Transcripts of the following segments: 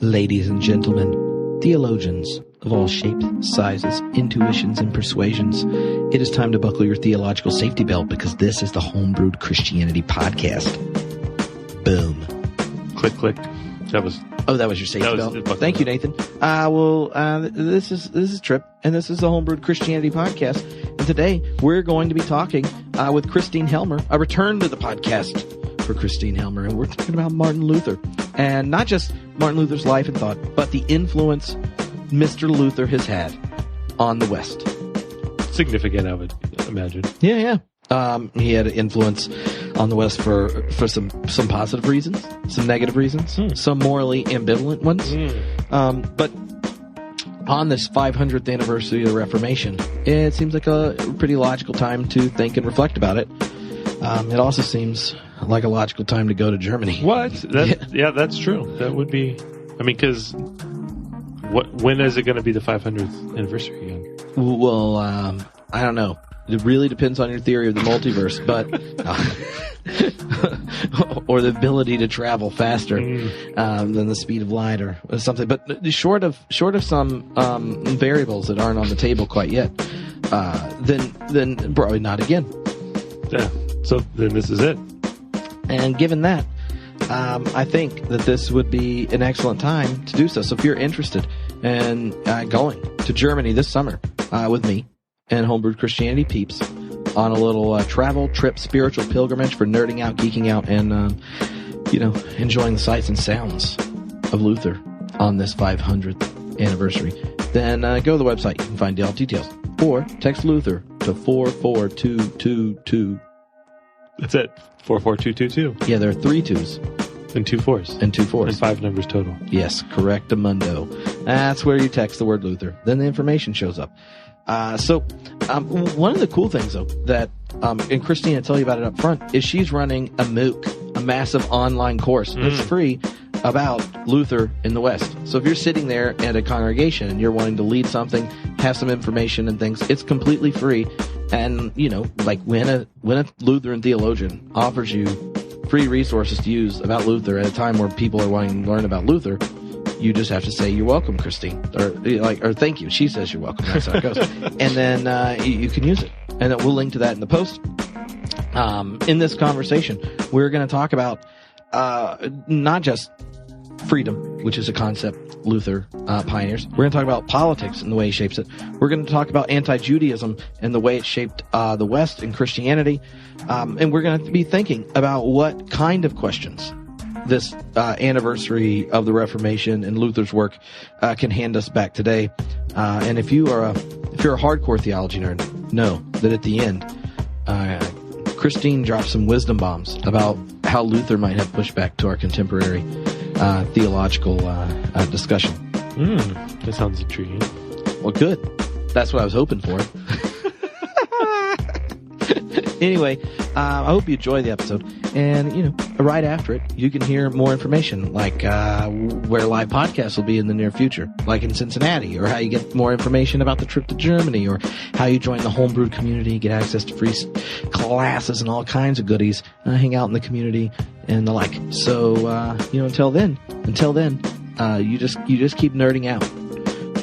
Ladies and gentlemen, theologians of all shapes, sizes, intuitions, and persuasions, it is time to buckle your theological safety belt because this is the Homebrewed Christianity Podcast. Boom. Click, click. That was your safety belt. Thank you, Nathan. This is Trip, and this is the Homebrewed Christianity Podcast. And today we're going to be talking with Christine Helmer, a return to the podcast for Christine Helmer, and we're talking about Martin Luther. And not just Martin Luther's life and thought, but the influence Mr. Luther has had on the West. Significant, I would imagine. Yeah. He had an influence on the West for some positive reasons, some negative reasons, some morally ambivalent ones. But on this 500th anniversary of the Reformation, it seems like a pretty logical time to think and reflect about it. It also seems like a logical time to go to Germany. What? Yeah, that's true. That would be... I mean, because... when is it going to be the 500th anniversary again? Well, I don't know. It really depends on your theory of the multiverse, but... or the ability to travel faster than the speed of light or something. But short of some variables that aren't on the table quite yet, then probably not again. Yeah. So then this is it. And given that, I think that this would be an excellent time to do so. So if you're interested in going to Germany this summer with me and Homebrewed Christianity peeps on a little travel trip, spiritual pilgrimage for nerding out, geeking out, and enjoying the sights and sounds of Luther on this 500th anniversary, then go to the website. You can find all details. Or text Luther to 44222. That's it. 44222. Yeah, there are 3 2s. And 2 4s. And 2 4s. And 5 numbers total. Yes, correctamundo. That's where you text the word Luther. Then the information shows up. One of the cool things, though, that, and Christine will tell you about it up front, is she's running a MOOC, a massive online course that's free about Luther in the West. So if you're sitting there at a congregation and you're wanting to lead something, have some information and things, it's completely free. And, like when a Lutheran theologian offers you free resources to use about Luther at a time where people are wanting to learn about Luther, you just have to say, "You're welcome, Christine," or "Thank you." She says you're welcome. That's how it goes. And then you can use it. And we'll link to that in the post. In this conversation, we're going to talk about not just freedom, which is a concept Luther pioneers. We're going to talk about politics and the way he shapes it. We're going to talk about anti-Judaism and the way it shaped the West and Christianity. And we're going to be thinking about what kind of questions this anniversary of the Reformation and Luther's work can hand us back today. And if you're a hardcore theology nerd, know that at the end, Christine dropped some wisdom bombs about how Luther might have pushed back to our contemporary theological discussion. That sounds intriguing. Well, good. That's what I was hoping for. Anyway, I hope you enjoy the episode. And, right after it, you can hear more information, like where live podcasts will be in the near future, like in Cincinnati, or how you get more information about the trip to Germany, or how you join the Homebrewed community, get access to free classes and all kinds of goodies, hang out in the community and the like. So, until then, you just keep nerding out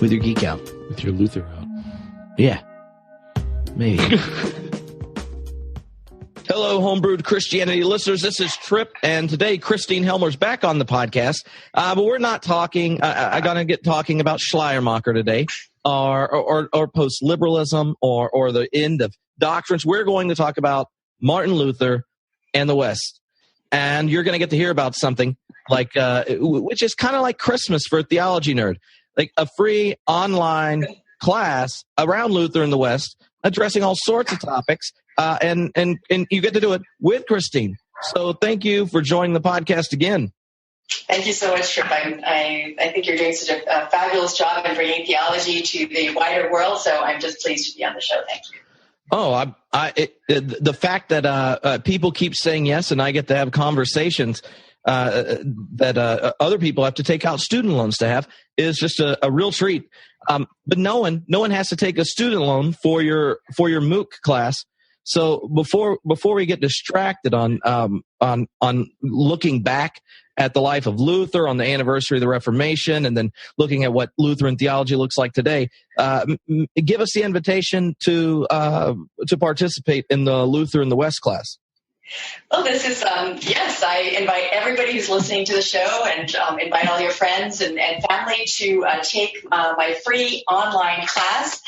with your geek out. With your Luther out. Yeah. Maybe. Hello, Homebrewed Christianity listeners. This is Trip, and today Christine Helmer's back on the podcast. But we're not talking. I'm going to get talking about Schleiermacher today, or post-liberalism, or the end of doctrines. We're going to talk about Martin Luther and the West, and you're going to get to hear about something like, which is kind of like Christmas for a theology nerd, like a free online class around Luther in the West, addressing all sorts of topics. And you get to do it with Christine. So thank you for joining the podcast again. Thank you so much, Trip. I think you're doing such a fabulous job in bringing theology to the wider world. So I'm just pleased to be on the show. Thank you. Oh, the fact that people keep saying yes, and I get to have conversations that other people have to take out student loans to have is just a real treat. But no one has to take a student loan for your MOOC class. So before we get distracted on looking back at the life of Luther on the anniversary of the Reformation, and then looking at what Lutheran theology looks like today. Give us the invitation to participate in the Luther in the West class. Well, this is, yes, I invite everybody who's listening to the show and invite all your friends and family to take my free online class.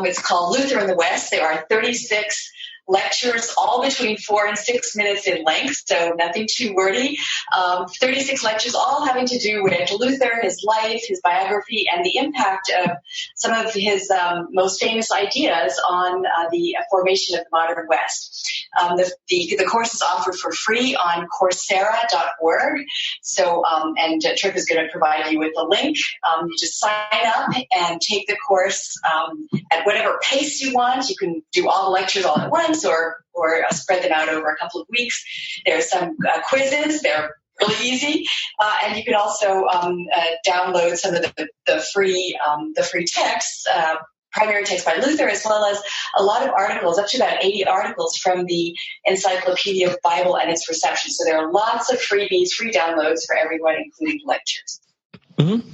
It's called Luther in the West. There are 36 lectures, all between 4 and 6 minutes in length, so nothing too wordy. 36 lectures, all having to do with Luther, his life, his biography, and the impact of some of his most famous ideas on the formation of the modern West. The course is offered for free on Coursera.org. So, and Trip is going to provide you with the link. You just sign up and take the course at whatever pace you want. You can do all the lectures all at once or spread them out over a couple of weeks. There's some quizzes. They're really easy. And you can also download some of the free texts, primary text by Luther, as well as a lot of articles, up to about 80 articles from the Encyclopedia of Bible and its Reception. So there are lots of freebies, free downloads for everyone, including lectures. Mm-hmm.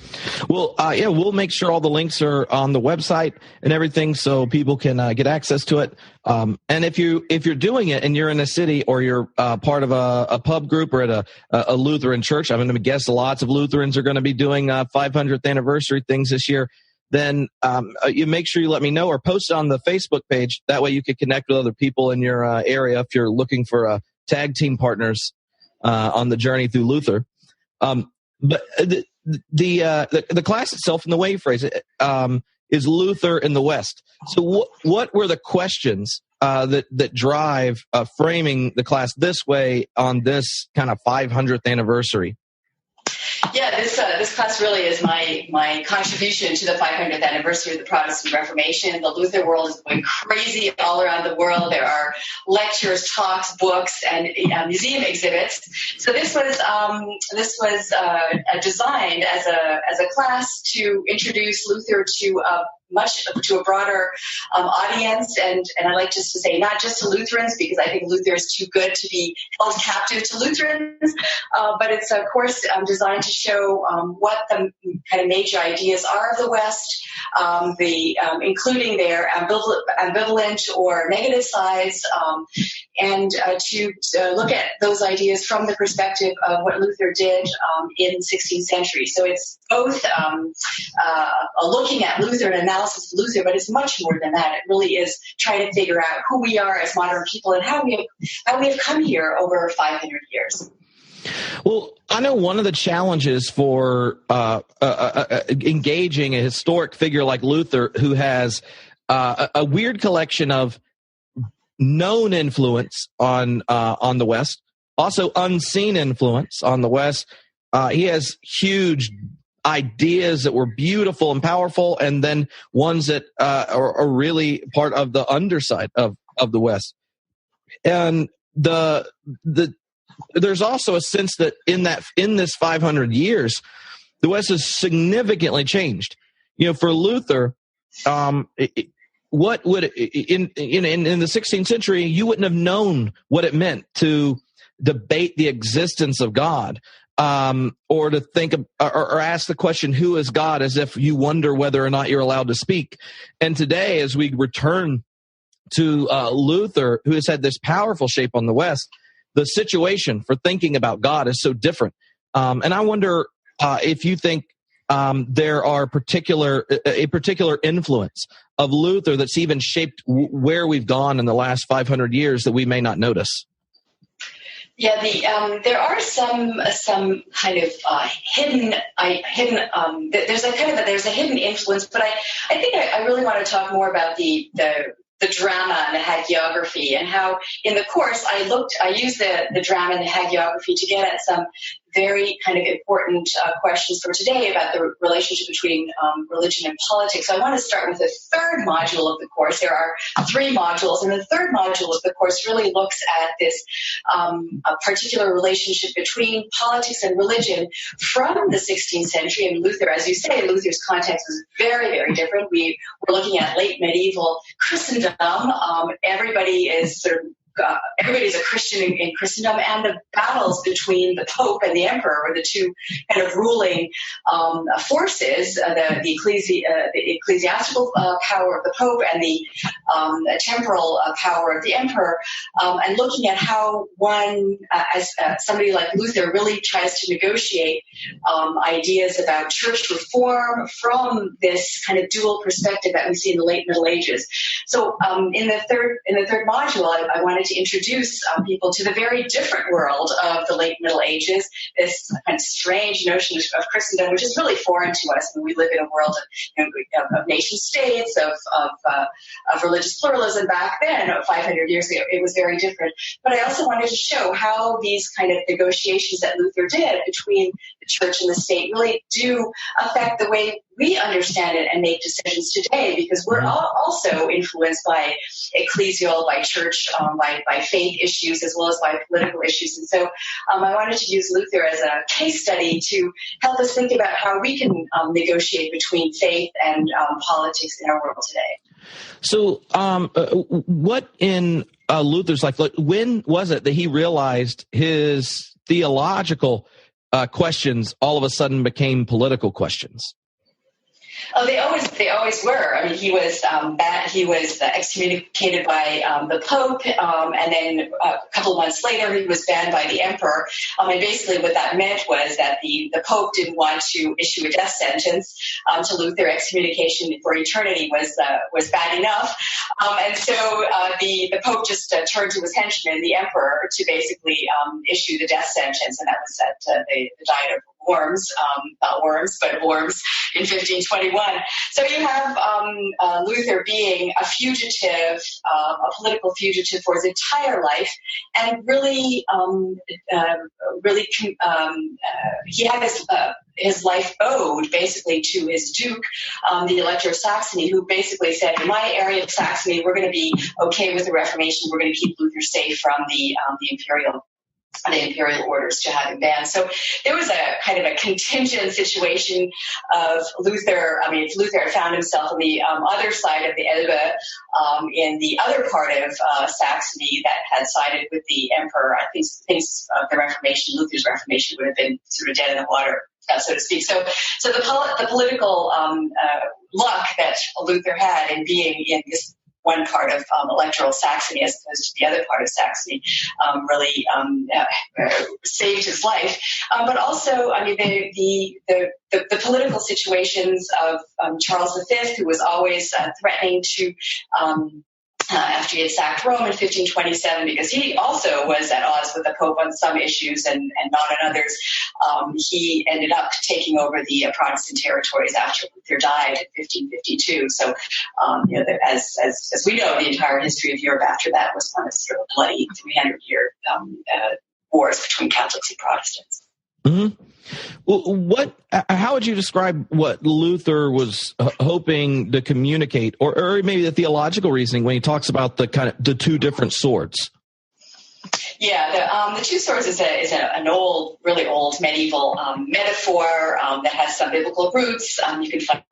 Well, we'll make sure all the links are on the website and everything, so people can get access to it. And if you're doing it and you're in a city or you're part of a pub group or at a Lutheran church, I'm going to guess lots of Lutherans are going to be doing 500th anniversary things this year. Then you make sure you let me know or post it on the Facebook page. That way you can connect with other people in your area if you're looking for tag team partners on the journey through Luther. But the class itself and the way you phrase it is Luther in the West. So what were the questions that drive framing the class this way on this kind of 500th anniversary? Yeah, this class really is my contribution to the 500th anniversary of the Protestant Reformation. The Luther world is going crazy all around the world. There are lectures, talks, books, and museum exhibits. So this was designed as a class to introduce Luther to a broader audience, and I like just to say not just to Lutherans, because I think Luther is too good to be held captive to Lutherans, but it's a course designed to show what the kind of major ideas are of the West, including their ambivalent or negative sides, and to look at those ideas from the perspective of what Luther did in the 16th century. So it's both looking at Luther and analysis of Luther, but it's much more than that. It really is trying to figure out who we are as modern people and how we have come here over 500 years. Well, I know one of the challenges for engaging a historic figure like Luther, who has a weird collection of known influence on the West, also unseen influence on the West. He has huge ideas that were beautiful and powerful, and then ones that are really part of the underside of the West. And there's also a sense that in this 500 years, the West has significantly changed. For Luther, what would in the 16th century, you wouldn't have known what it meant to debate the existence of God. Or to think of, or ask the question, who is God, as if you wonder whether or not you're allowed to speak. And today, as we return to Luther, who has had this powerful shape on the West, the situation for thinking about God is so different. And I wonder if you think there are a particular influence of Luther that's even shaped where we've gone in the last 500 years that we may not notice. Yeah, there are some kind of hidden. There's a hidden influence, but I think I really want to talk more about the drama and the hagiography, and how in the course I used the drama and the hagiography to get at some very kind of important questions for today about the relationship between religion and politics. So I want to start with the third module of the course. There are 3 modules, and the third module of the course really looks at this particular relationship between politics and religion from the 16th century. And Luther, as you say, Luther's context was very, very different. We're looking at late medieval Christendom. Everybody is sort of everybody's a Christian in Christendom, and the battles between the Pope and the Emperor were the two kind of ruling forces, the ecclesiastical power of the Pope and the temporal power of the Emperor, and looking at how one, as somebody like Luther, really tries to negotiate ideas about church reform from this kind of dual perspective that we see in the late Middle Ages. So in the third module, I wanted to introduce people to the very different world of the late Middle Ages, this kind of strange notion of Christendom, which is really foreign to us. When we live in a world of nation states, of religious pluralism back then, 500 years ago, it was very different. But I also wanted to show how these kind of negotiations that Luther did between the church and the state really do affect the way we understand it and make decisions today, because we're also influenced by ecclesial, by church, by faith issues, as well as by political issues. And so I wanted to use Luther as a case study to help us think about how we can negotiate between faith and politics in our world today. So what in Luther's life, when was it that he realized his theological questions all of a sudden became political questions? Oh, they always were. I mean, he was excommunicated by the Pope, and then a couple of months later, he was banned by the Emperor. And basically, what that meant was that the Pope didn't want to issue a death sentence to Luther. Excommunication for eternity was bad enough, and so the Pope just turned to his henchman, the Emperor, to basically issue the death sentence, and that was at the Diet of Worms, not worms, but worms in 1521. So you have Luther being a fugitive, a political fugitive for his entire life, and really, he had his life owed basically to his Duke, the Elector of Saxony, who basically said, in my area of Saxony, we're going to be okay with the Reformation. We're going to keep Luther safe from the imperial orders to have him banned. So there was a kind of a contingent situation of Luther. I mean, if Luther had found himself on the other side of the Elbe, in the other part of Saxony that had sided with the Emperor, I think the Reformation, Luther's Reformation, would have been sort of dead in the water, so to speak. So the political luck that Luther had in being in this one part of electoral Saxony as opposed to the other part of Saxony really saved his life. But also, I mean, the political situations of Charles V, who was always threatening to after he had sacked Rome in 1527, because he also was at odds with the Pope on some issues and not on others. He ended up taking over the Protestant territories after Luther died in 1552. So, as we know, the entire history of Europe after that was one of sort of bloody 300-year wars between Catholics and Protestants. Mm-hmm. Well, how would you describe what Luther was hoping to communicate, or maybe the theological reasoning when he talks about the two different swords? Yeah, the two swords is an old, really old medieval metaphor that has some biblical roots. You can find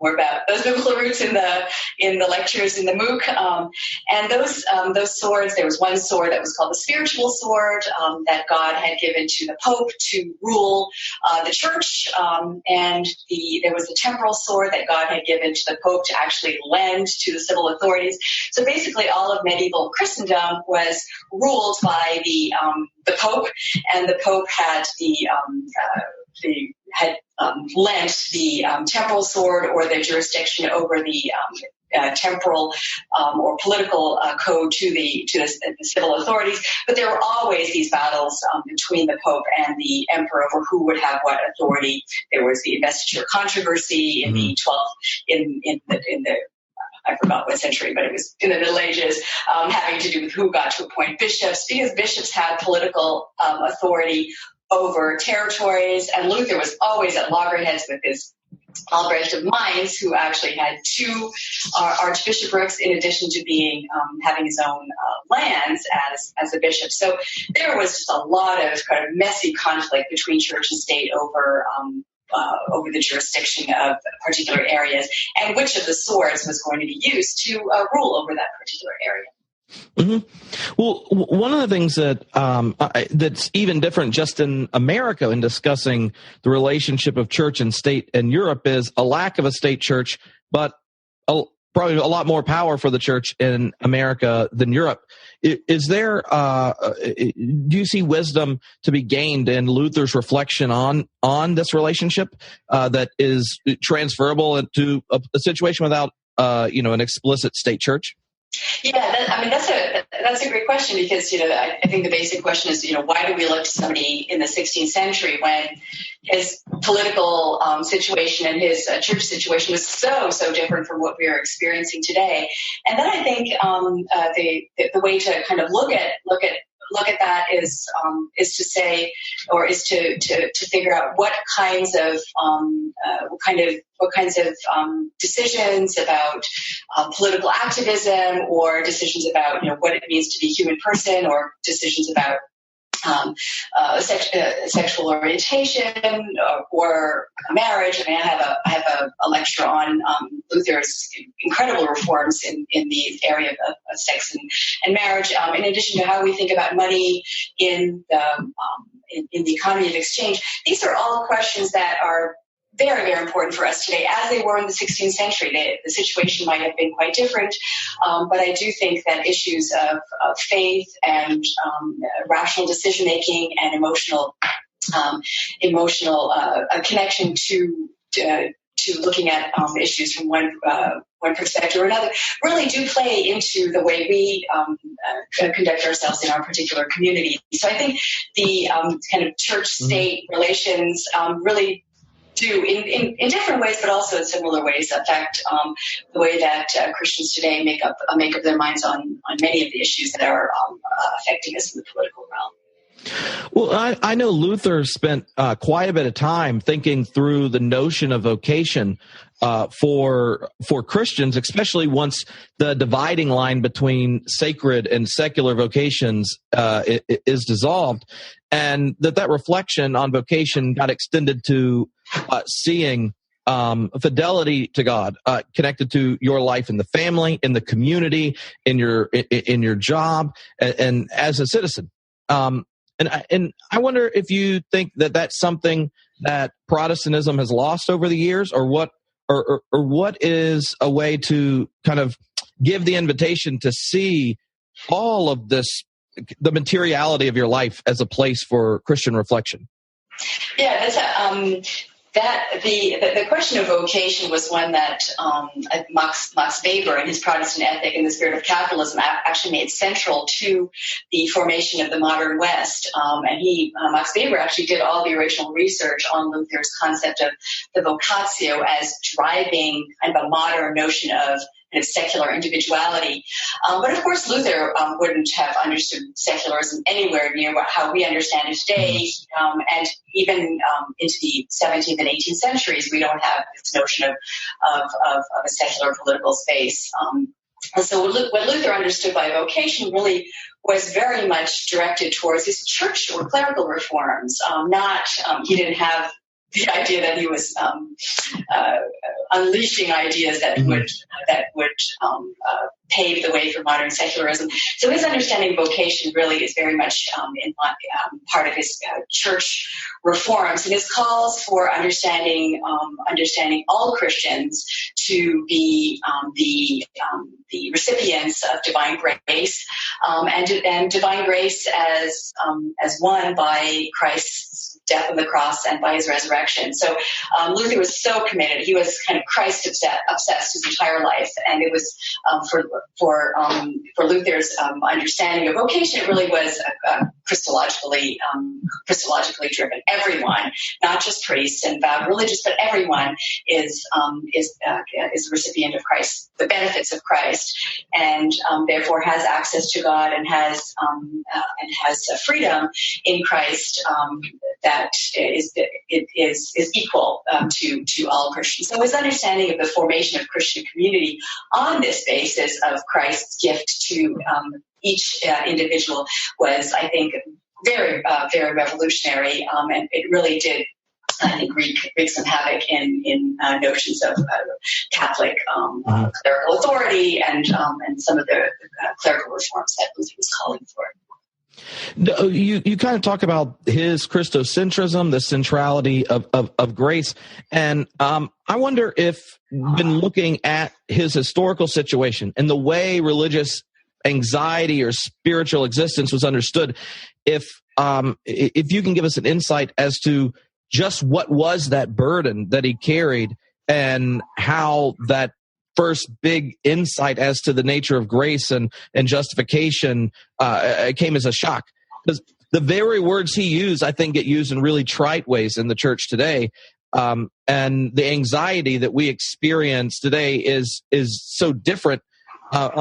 more about those biblical roots in the lectures in the MOOC. And those swords, there was one sword that was called the spiritual sword that God had given to the Pope to rule the church, and there was the temporal sword that God had given to the Pope to actually lend to the civil authorities. So basically, all of medieval Christendom was ruled by the Pope, and the Pope had lent the temporal sword or the jurisdiction over the temporal or political code to the civil authorities. But there were always these battles between the Pope and the Emperor over who would have what authority. There was the investiture controversy in the 12th, I forgot what century, but it was in the Middle Ages, having to do with who got to appoint bishops, because bishops had political authority over territories, and Luther was always at loggerheads with his Albrecht of Mainz, who actually had two archbishoprics in addition to having his own lands as a bishop. So there was just a lot of kind of messy conflict between church and state over the jurisdiction of particular areas, and which of the swords was going to be used to rule over that particular area. Mm-hmm. Well, one of the things that that's even different just in America in discussing the relationship of church and state in Europe is a lack of a state church, but probably a lot more power for the church in America than Europe. Is there, do you see wisdom to be gained in Luther's reflection on this relationship that is transferable into a situation without, an explicit state church? Yeah, that's a great question because I think the basic question is why do we look to somebody in the 16th century when his political situation and his church situation was so different from what we are experiencing today, and then I think the way to kind of look at that is to say, or is to figure out what kinds of decisions about political activism, or decisions about what it means to be a human person, or decisions about sexual orientation or marriage. I mean, I have a lecture on Luther's incredible reforms in the area of sex and marriage. In addition to how we think about money in the economy of exchange, these are all questions that are very, very important for us today, as they were in the 16th century. The situation might have been quite different, but I do think that issues of faith and rational decision-making and emotional connection to looking at issues from one perspective or another really do play into the way we conduct ourselves in our particular community. So I think the kind of church-state relations really do in different ways, but also in similar ways affect the way that Christians today make up their minds on many of the issues that are affecting us in the political realm. Well, I know Luther spent quite a bit of time thinking through the notion of vocation for Christians, especially once the dividing line between sacred and secular vocations is dissolved, and that reflection on vocation got extended to seeing fidelity to God connected to your life in the family, in the community, in your job, and as a citizen. And I wonder if you think that that's something that Protestantism has lost over the years, or what is a way to kind of give the invitation to see all of this, the materiality of your life, as a place for Christian reflection? Yeah, the question of vocation was one that Max Weber, in his Protestant Ethic and the Spirit of Capitalism, actually made central to the formation of the modern West. And Max Weber actually did all the original research on Luther's concept of the vocatio as driving kind of a modern notion of secular individuality. But of course, Luther wouldn't have understood secularism anywhere near how we understand it today. And even into the 17th and 18th centuries, we don't have this notion of a secular political space. So what Luther understood by vocation really was very much directed towards his church or clerical reforms. He didn't have the idea that he was unleashing ideas that would pave the way for modern secularism. So his understanding of vocation really is very much part of his church reforms, and his calls for understanding all Christians to be the recipients of divine grace, and divine grace as won by Christ's death on the cross and by his resurrection. So Luther was so committed. He was kind of Christ obsessed his entire life, and it was for Luther's understanding of vocation, it really was Christologically driven. Everyone, not just priests and vowed religious, but everyone is a recipient of Christ, the benefits of Christ, and therefore has access to God and has freedom in Christ that is equal to all Christians. So his understanding of the formation of Christian community on this basis of Christ's gift to each individual was, I think, very, very revolutionary, and it really did I think, wreak some havoc in notions of Catholic clerical authority and some of the clerical reforms that Luther was calling for. You kind of talk about his Christocentrism, the centrality of grace, and I wonder if, when looking at his historical situation and the way religious anxiety or spiritual existence was understood, if you can give us an insight as to just what was that burden that he carried and how that first big insight as to the nature of grace and justification came as a shock. Because the very words he used, I think, get used in really trite ways in the church today. And the anxiety that we experience today is so different.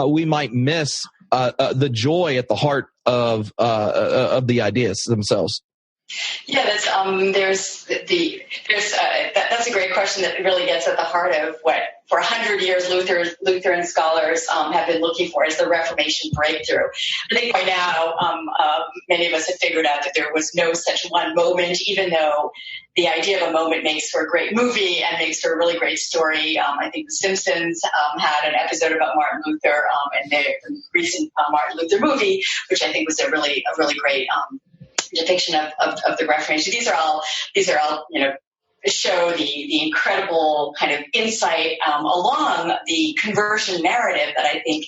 We might miss the joy at the heart of the ideas themselves. Yeah, that's a great question that really gets at the heart of what, for 100 years, Lutheran scholars have been looking for, is the Reformation breakthrough. I think by now, many of us have figured out that there was no such one moment, even though the idea of a moment makes for a great movie and makes for a really great story. I think The Simpsons had an episode about Martin Luther, and the recent Martin Luther movie, which I think was a really great depiction of the Reformation. These are all, show the incredible kind of insight along the conversion narrative that I think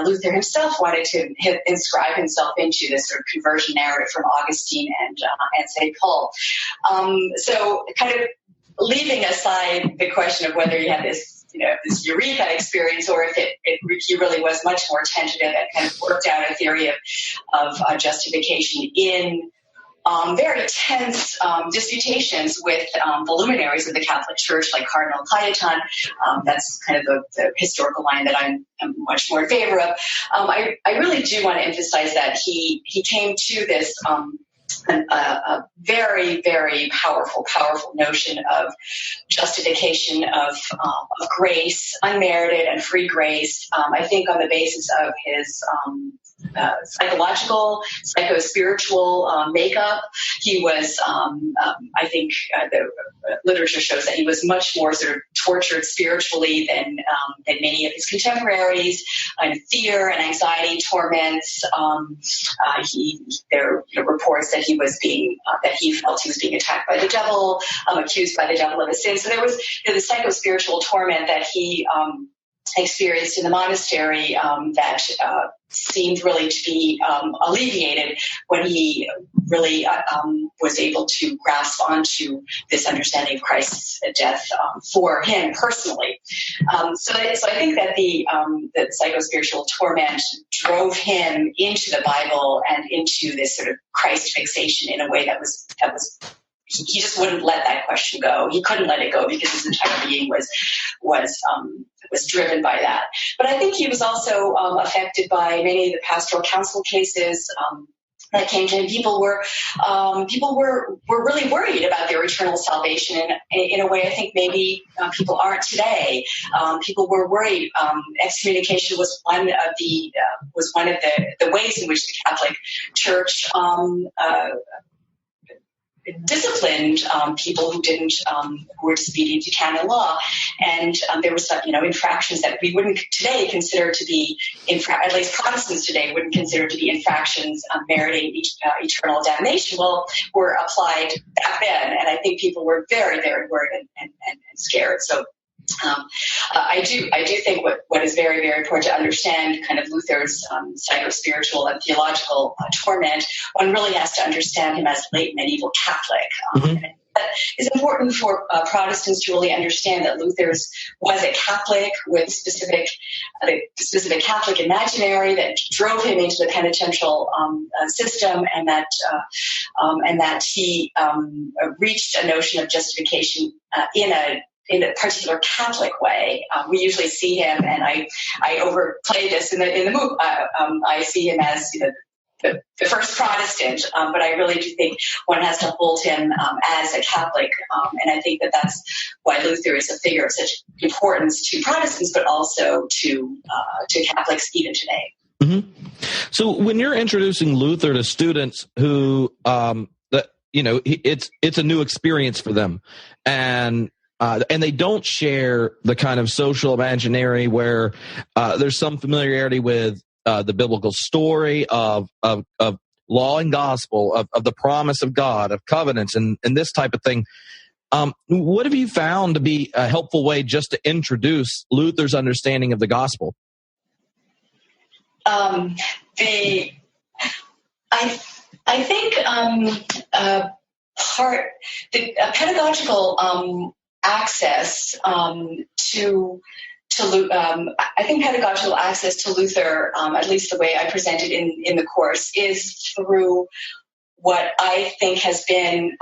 Luther himself wanted to inscribe himself into, this sort of conversion narrative from Augustine and St. Paul. So kind of leaving aside the question of whether he had this eureka experience, or if he really was much more tentative and kind of worked out a theory of justification in very tense disputations with the luminaries of the Catholic Church, like Cardinal Cajetan. That's kind of the historical line that I'm much more in favor of. I really do want to emphasize that he came to this a very, very powerful notion of justification of grace, unmerited and free grace. I think on the basis of his psychological, psycho-spiritual makeup. He was, I think the literature shows that he was much more sort of tortured spiritually than many of his contemporaries, and fear and anxiety, torments. There are reports that he was that he felt he was being attacked by the devil, accused by the devil of his sin. So there was the psycho-spiritual torment that he experienced in the monastery that seemed really to be alleviated when he really was able to grasp onto this understanding of Christ's death for him personally. So I think that the psycho-spiritual torment drove him into the Bible and into this sort of Christ fixation in a way that was he just wouldn't let that question go. He couldn't let it go because his entire being was driven by that. But I think he was also affected by many of the pastoral council cases that came to him. People were really worried about their eternal salvation in a way I think maybe people aren't today. People were worried. Excommunication was one of the ways in which the Catholic Church disciplined people who were disobedient to canon law, and there were some infractions that we wouldn't today consider to be at least Protestants today wouldn't consider to be infractions meriting eternal damnation. Well, were applied back then, and I think people were very, very worried and scared. So I do think what is very, very important to understand kind of Luther's psycho-spiritual and theological torment, one really has to understand him as late medieval Catholic. It's important for Protestants to really understand that Luther was a Catholic with specific Catholic imaginary that drove him into the penitential system, and that he reached a notion of justification in a particular Catholic way. We usually see him, and I overplay this in the movie. I see him as the first Protestant, but I really do think one has to hold him as a Catholic, and I think that's why Luther is a figure of such importance to Protestants, but also to Catholics even today. Mm-hmm. So when you're introducing Luther to students who it's a new experience for them, and they don't share the kind of social imaginary where there's some familiarity with the biblical story of law and gospel, of the promise of God, of covenants, and this type of thing. What have you found to be a helpful way just to introduce Luther's understanding of the gospel? I think pedagogical access to I think pedagogical access to Luther, at least the way I present it in the course, is through what I think has been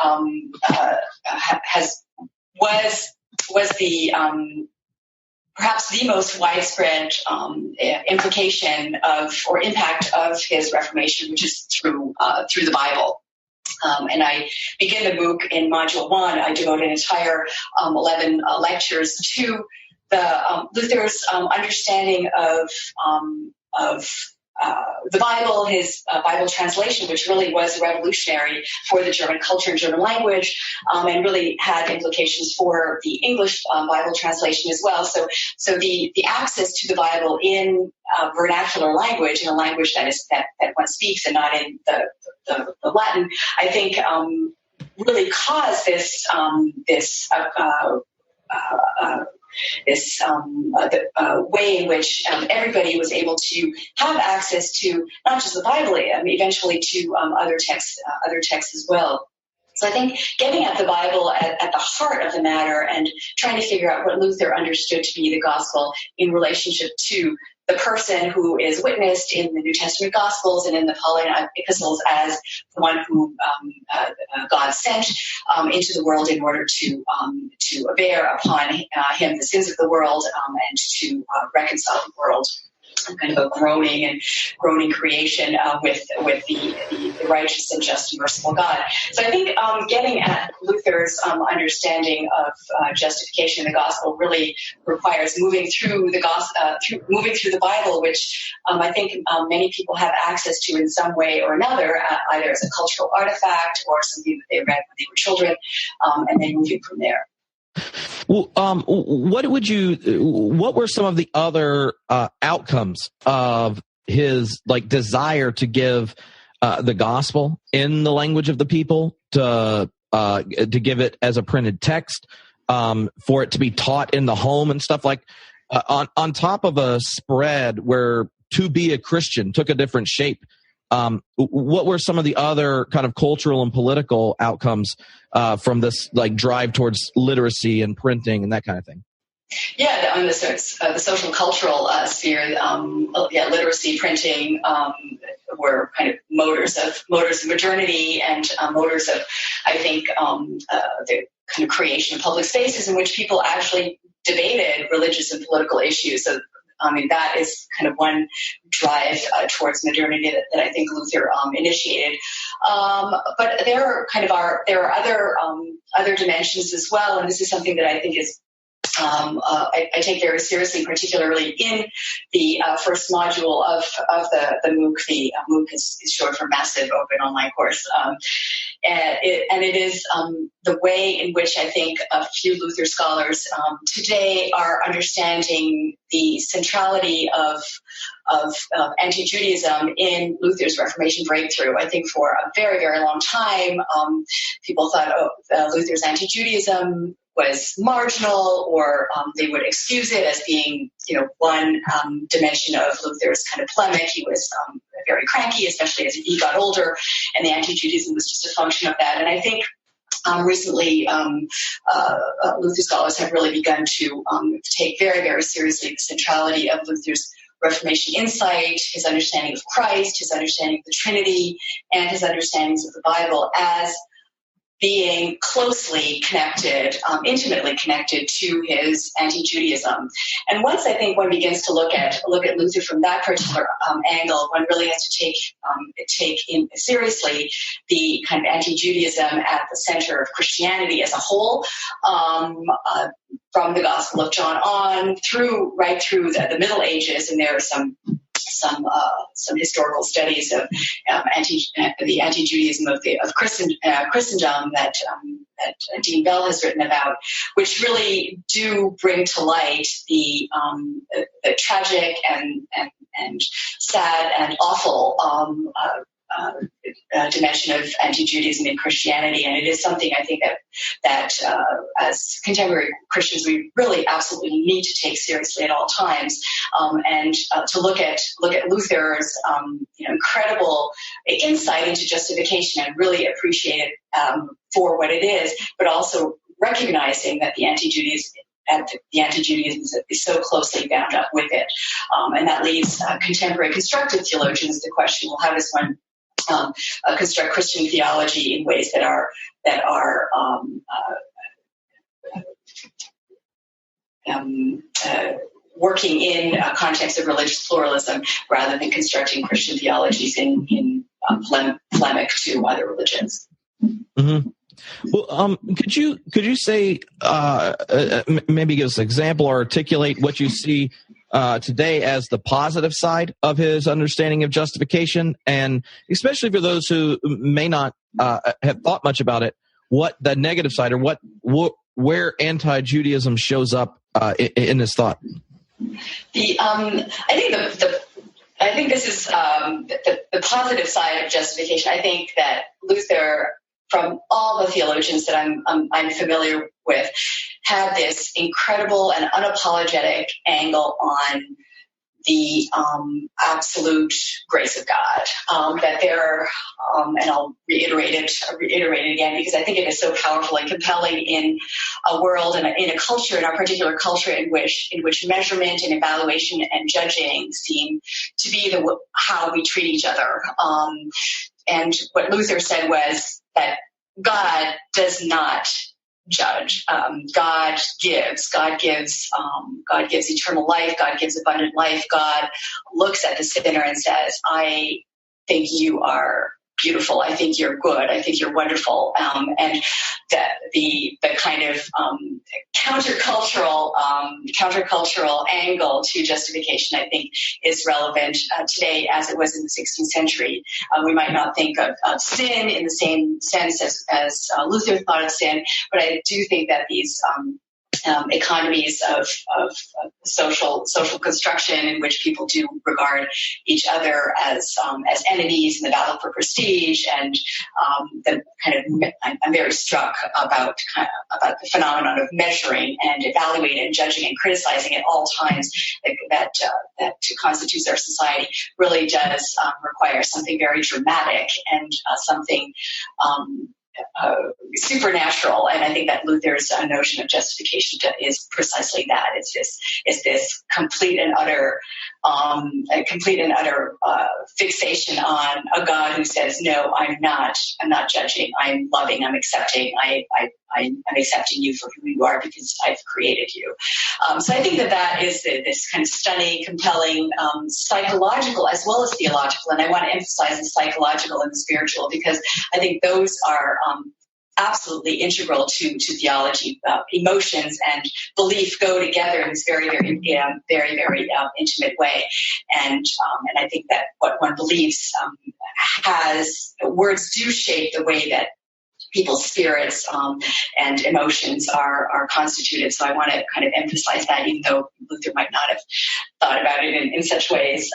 was the perhaps the most widespread implication of or impact of his Reformation, which is through the Bible. And I begin the MOOC in Module 1. I devote an entire 11 lectures to the Luther's understanding of the Bible, his Bible translation, which really was revolutionary for the German culture and German language, and really had implications for the English Bible translation as well. So the access to the Bible in vernacular language, in a language that one speaks and not in the Latin, I think really caused this way in which everybody was able to have access to not just the Bible, eventually to other texts as well. So I think getting at the Bible at the heart of the matter and trying to figure out what Luther understood to be the gospel in relationship to the person who is witnessed in the New Testament Gospels and in the Pauline epistles as the one who God sent into the world in order to bear upon him the sins of the world and to reconcile the world. Kind of a groaning creation with the righteous and just and merciful God. So I think getting at Luther's understanding of justification in the gospel really requires moving through the Bible, which I think many people have access to in some way or another, either as a cultural artifact or something that they read when they were children, and then moving from there. Well, what were some of the other outcomes of his desire to give the gospel in the language of the people, to give it as a printed text, for it to be taught in the home and stuff on top of a spread where to be a Christian took a different shape? What were some of the other kind of cultural and political outcomes from this drive towards literacy and printing and that kind of thing? Yeah, on the social cultural sphere, literacy, printing were kind of motors of modernity and motors of, I think, the kind of creation of public spaces in which people actually debated religious and political issues. So, that is kind of one drive towards modernity that I think Luther initiated. But there are other dimensions as well, and this is something that I think is I take very seriously, particularly in the first module of the MOOC. The MOOC is short for Massive Open Online Course. And it is the way in which I think a few Luther scholars today are understanding the centrality of anti-Judaism in Luther's Reformation breakthrough. I think for a very, very long time, people thought, Luther's anti-Judaism was marginal, or they would excuse it as being, one dimension of Luther's kind of polemic. He was very cranky, especially as he got older, and the anti-Judaism was just a function of that. And I think recently, Luther scholars have really begun to take very, very seriously the centrality of Luther's Reformation insight, his understanding of Christ, his understanding of the Trinity, and his understandings of the Bible as being closely connected, intimately connected to his anti-Judaism. And once I think one begins to look at Luther from that particular angle, one really has to take in seriously the kind of anti-Judaism at the center of Christianity as a whole, from the Gospel of John on right through the Middle Ages, and there are some some historical studies of the anti-Judaism of Christendom that Dean Bell has written about, which really do bring to light the tragic and sad and awful dimension of anti-Judaism in Christianity, and it is something I think that as contemporary Christians we really absolutely need to take seriously at all times, and to look at Luther's incredible insight into justification and really appreciate it for what it is, but also recognizing that the anti-Judaism is so closely bound up with it, and that leaves contemporary constructive theologians the question: well, how does one construct Christian theology in ways that are working in a context of religious pluralism, rather than constructing Christian theologies in polemic to other religions. Mm-hmm. Well, could you say maybe give us an example or articulate what you see today as the positive side of his understanding of justification, and especially for those who may not have thought much about it, what the negative side or where anti-Judaism shows up in this thought? I think this is the positive side of justification. I think that Luther, from all the theologians that I'm familiar with, had this incredible and unapologetic angle on the absolute grace of God. That there, and I'll reiterate it again, because I think it is so powerful and compelling in a world and in a culture, in our particular culture, in which measurement and evaluation and judging seem to be how we treat each other. And what Luther said was that God does not judge. God gives eternal life. God gives abundant life. God looks at the sinner and says, I think you are beautiful. I think you're good. I think you're wonderful. And the kind of countercultural angle to justification, I think, is relevant today as it was in the 16th century. We might not think of sin in the same sense as Luther thought of sin, but I do think that these economies of social construction in which people do regard each other as enemies in the battle for prestige, and I'm very struck about the phenomenon of measuring and evaluating and judging and criticizing at all times that constitutes our society really does require something very dramatic and something supernatural, and I think that Luther's notion of justification is precisely that. It's this complete and utter fixation on a God who says, "No, I'm not judging. I'm loving. I'm accepting. I'm accepting you for who you are because I've created you." So I think that is this kind of stunning, compelling, psychological as well as theological, and I want to emphasize the psychological and the spiritual, because I think those are absolutely integral to theology. Emotions and belief go together in this very, very, very intimate way, and I think that what one believes words do shape the way that people's spirits and emotions are constituted. So I want to kind of emphasize that, even though Luther might not have thought about it in such ways.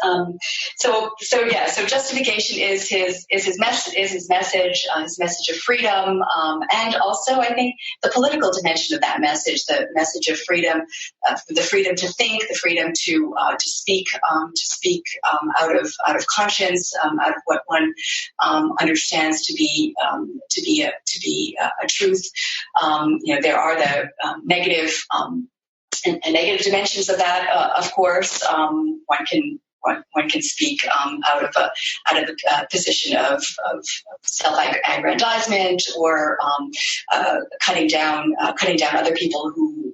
So justification is his message of freedom, and also I think the political dimension of that message, the message of freedom, the freedom to think, the freedom to speak out of conscience, out of what one understands to be a truth. There are the negative dimensions of that. Of course, one can speak out of a position of self-aggrandizement, or cutting down other people who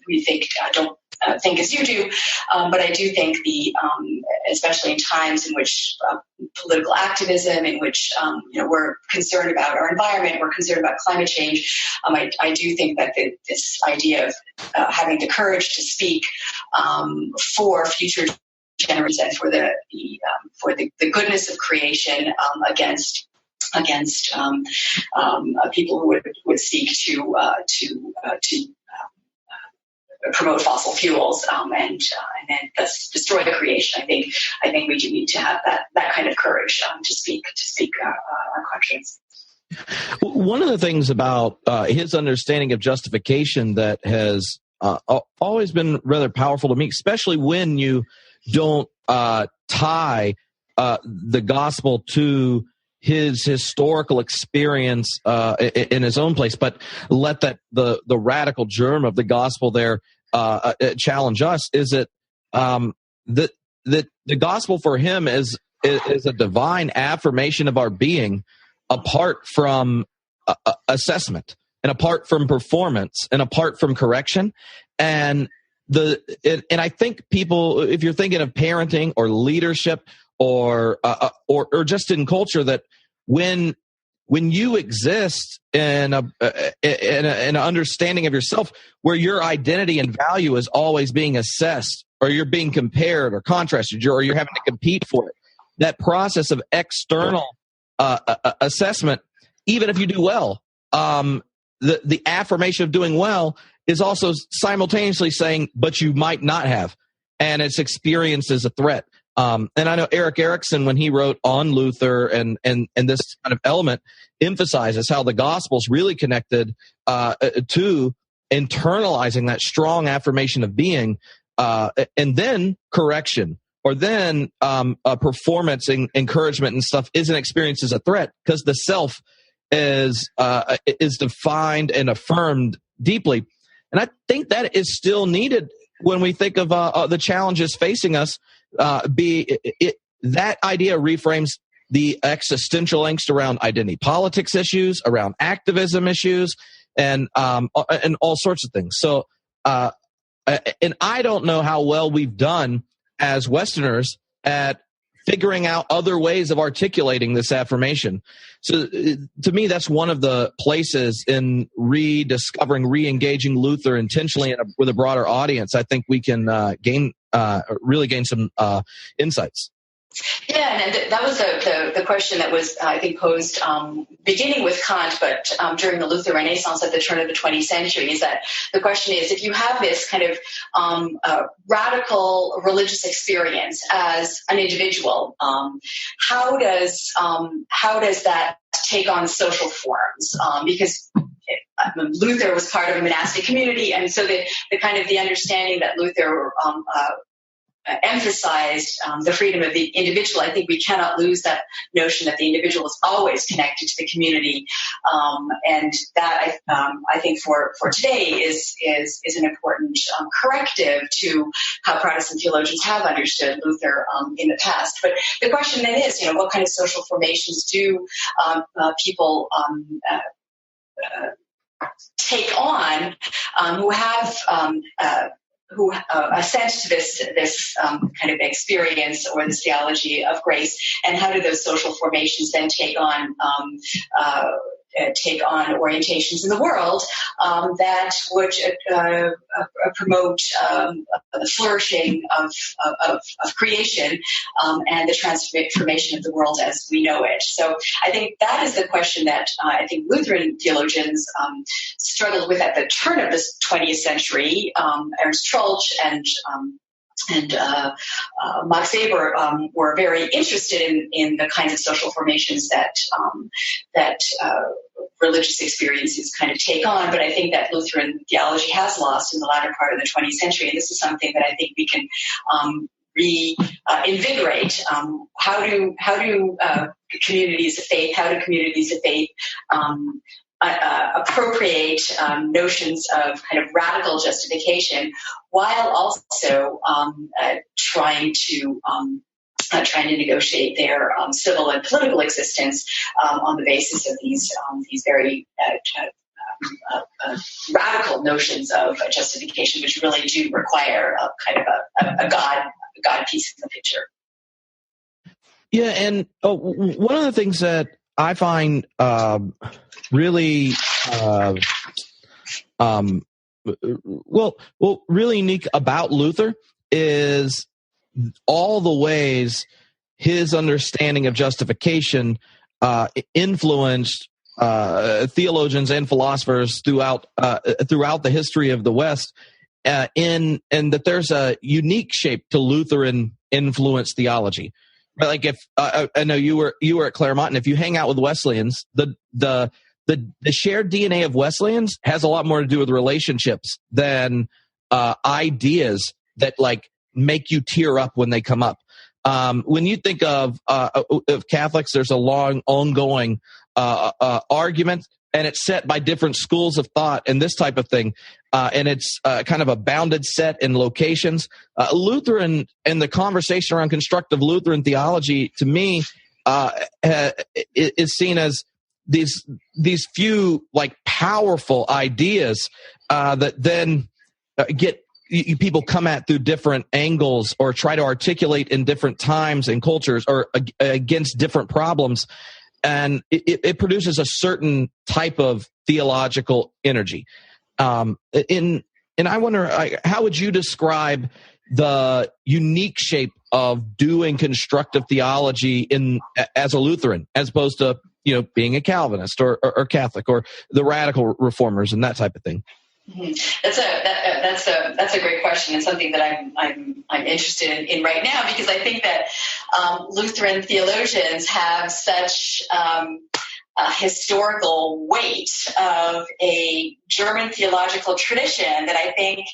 we think don't think as you do. But I do think especially in times in which political activism, in which we're concerned about our environment, we're concerned about climate change, I do think that this idea of having the courage to speak for future generous and for the goodness of creation against people who would seek to promote fossil fuels and then thus destroy the creation. I think we do need to have that kind of courage to speak our conscience. One of the things about his understanding of justification that has always been rather powerful to me, especially when you don't tie the gospel to his historical experience in his own place, but let the radical germ of the gospel there challenge us, is that the gospel for him is a divine affirmation of our being apart from assessment and apart from performance and apart from correction. And I think people, if you're thinking of parenting or leadership or just in culture, that when you exist in an understanding of yourself where your identity and value is always being assessed, or you're being compared or contrasted, or you're having to compete for it, that process of external assessment, even if you do well, the affirmation of doing well is also simultaneously saying, but you might not have, and it's experienced as a threat. And I know Eric Erickson, when he wrote on Luther and this kind of element, emphasizes how the gospel's really connected to internalizing that strong affirmation of being, and then correction, or then performance and encouragement and stuff isn't experienced as a threat, because the self is defined and affirmed deeply. And I think that is still needed when we think of the challenges facing us. That idea reframes the existential angst around identity politics issues, around activism issues, and all sorts of things. So, and I don't know how well we've done as Westerners at figuring out other ways of articulating this affirmation. So to me, that's one of the places in rediscovering, re-engaging Luther intentionally with a broader audience. I think we can really gain some insights. Yeah, and that was the question that was, I think, posed beginning with Kant, but during the Luther Renaissance at the turn of the 20th century, is that the question is, if you have this kind of radical religious experience as an individual, how does that take on social forms? Because Luther was part of a monastic community, and so the kind of the understanding that Luther emphasized the freedom of the individual. I think we cannot lose that notion that the individual is always connected to the community, and that I think for today is an important corrective to how Protestant theologians have understood Luther in the past. But the question then is, what kind of social formations do people take on who have who assent to this kind of experience or this theology of grace, and how do those social formations then take on orientations in the world that would promote the flourishing of creation and the transformation of the world as we know it. So I think that is the question that I think Lutheran theologians struggled with at the turn of the 20th century. Ernst Troeltsch and Max Weber were very interested in the kinds of social formations that religious experiences kind of take on. But I think that Lutheran theology has lost in the latter part of the 20th century, and this is something that I think we can reinvigorate. How do communities of faith appropriate notions of kind of radical justification, while also trying to negotiate their civil and political existence on the basis of these very radical notions of justification, which really do require kind of a God piece in the picture. Yeah, and one of the things that I find really really unique about Luther is all the ways his understanding of justification influenced theologians and philosophers throughout the history of the West, and that there's a unique shape to Lutheran influenced theology. Right? Like if I know you were at Claremont, and if you hang out with Wesleyans, the shared DNA of Wesleyans has a lot more to do with relationships than ideas that like make you tear up when they come up. When you think of Catholics, there's a long ongoing argument, and it's set by different schools of thought and this type of thing. And it's kind of a bounded set in locations. Lutheran and the conversation around constructive Lutheran theology, to me, is seen as these few like powerful ideas that then get people come at through different angles or try to articulate in different times and cultures or against different problems. And it produces a certain type of theological energy. And I wonder, how would you describe the unique shape of doing constructive theology as a Lutheran, as opposed to being a Calvinist or Catholic or the radical reformers and that type of thing? That's a great question, and something that I'm interested in right now, because I think that Lutheran theologians have such a historical weight of a German theological tradition that I think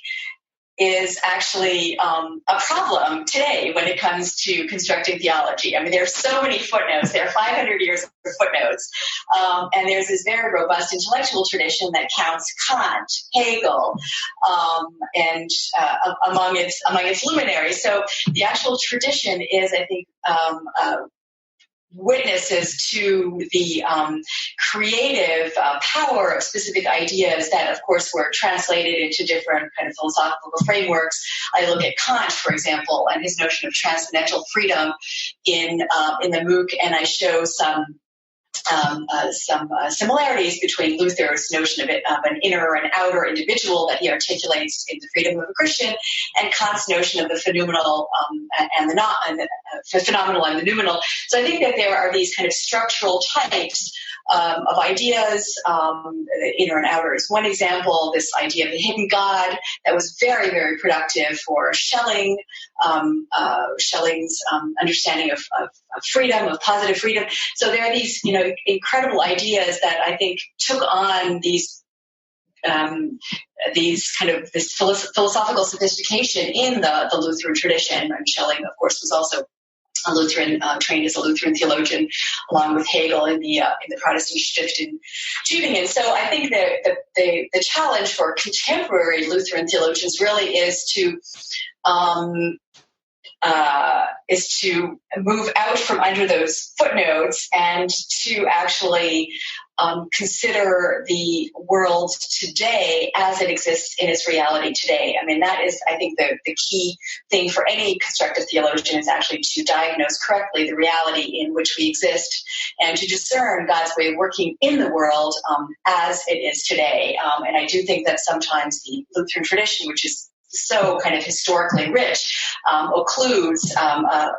is actually a problem today when it comes to constructing theology. I mean, there are so many footnotes. There are 500 years of footnotes. And there's this very robust intellectual tradition that counts Kant, Hegel, and among its luminaries. So the actual tradition is, I think, witnesses to the creative power of specific ideas that, of course, were translated into different kind of philosophical frameworks. I look at Kant, for example, and his notion of transcendental freedom in the MOOC, and I show some similarities between Luther's notion of an inner and outer individual that he articulates in The Freedom of a Christian, and Kant's notion of the phenomenal and the phenomenal and the noumenal. So I think that there are these kind of structural types of ideas. Inner and outer is one example. This idea of the hidden God that was very, very productive for Schelling. Schelling's understanding of freedom, of positive freedom. So there are these, incredible ideas that I think took on this philosophical sophistication in the Lutheran tradition. And Schelling, of course, was also a Lutheran, trained as a Lutheran theologian, along with Hegel in the Protestant Stift in Tübingen. So I think that the challenge for contemporary Lutheran theologians really is to move out from under those footnotes and to actually consider the world today as it exists in its reality today. I mean, that is, I think, the key thing for any constructive theologian is actually to diagnose correctly the reality in which we exist and to discern God's way of working in the world as it is today. And I do think that sometimes the Lutheran tradition, which is so kind of historically rich, occludes a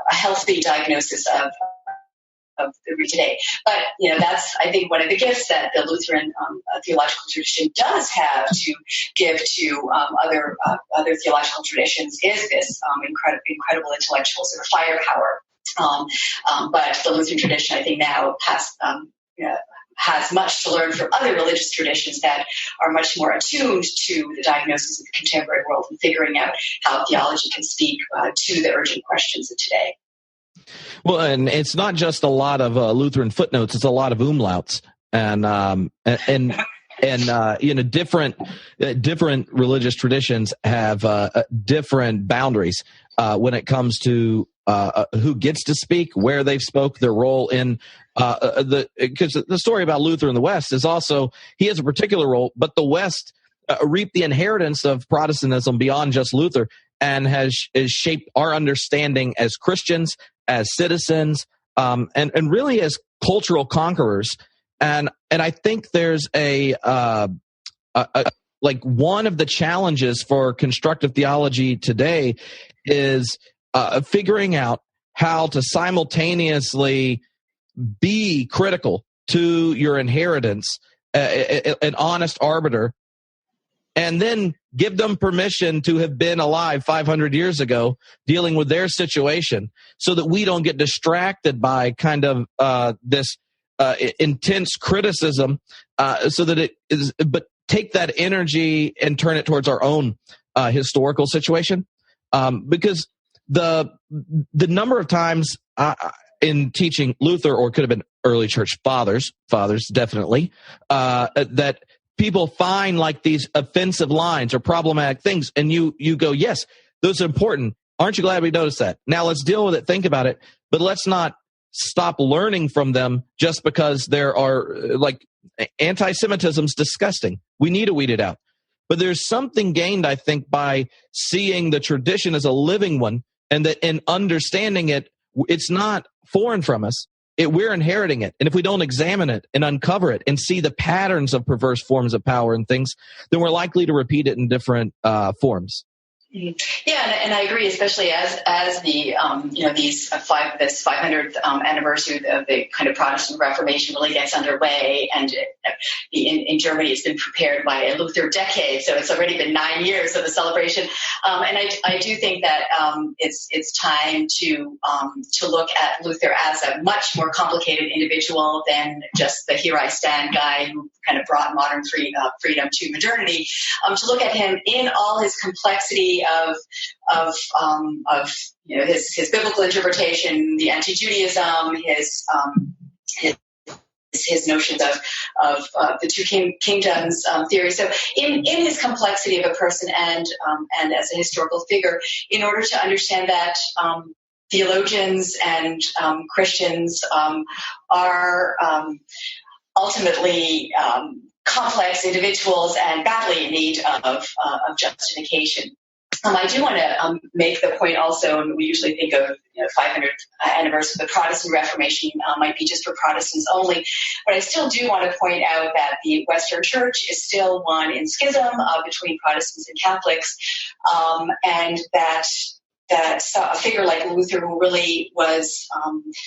healthy diagnosis of the today. But, that's, I think, one of the gifts that the Lutheran theological tradition does have to give to other theological traditions is this incredible intellectual sort of firepower. But the Lutheran tradition, I think, now has much to learn from other religious traditions that are much more attuned to the diagnosis of the contemporary world and figuring out how theology can speak to the urgent questions of today. Well, and it's not just a lot of Lutheran footnotes; it's a lot of umlauts, and different religious traditions have different boundaries when it comes to who gets to speak, where they've spoke, their role in because the story about Luther in the West is also he has a particular role, but the West reaped the inheritance of Protestantism beyond just Luther and has shaped our understanding as Christians, as citizens, and really as cultural conquerors. And I think there's like one of the challenges for constructive theology today is figuring out how to simultaneously be critical to your inheritance, an honest arbiter, and then give them permission to have been alive 500 years ago, dealing with their situation, so that we don't get distracted by kind of this intense criticism, so that it is, but take that energy and turn it towards our own historical situation, because the number of times in teaching Luther, or could have been early church fathers definitely, that people find like these offensive lines or problematic things, and you go, yes, those are important. Aren't you glad we noticed that? Now let's deal with it, think about it, but let's not stop learning from them just because there are, like, anti-Semitism's disgusting. We need to weed it out. But there's something gained, I think, by seeing the tradition as a living one, and that in understanding it, it's not foreign from us. We're inheriting it. And if we don't examine it and uncover it and see the patterns of perverse forms of power and things, then we're likely to repeat it in different forms. Yeah, and I agree, especially as the this 500th anniversary of the kind of Protestant Reformation really gets underway, and in Germany it's been prepared by a Luther decade, so it's already been 9 years of the celebration. And I do think that it's time to look at Luther as a much more complicated individual than just the here I stand guy who kind of brought modern freedom to modernity. To look at him in all his complexity of his biblical interpretation, the anti-Judaism, his notions of the two kingdoms theory. So in his complexity of a person and as a historical figure, in order to understand that theologians and Christians are ultimately complex individuals and badly in need of justification. I do want to make the point also, and we usually think of 500th anniversary of the Protestant Reformation might be just for Protestants only, but I still do want to point out that the Western Church is still one in schism between Protestants and Catholics, and that a figure like Luther, who really was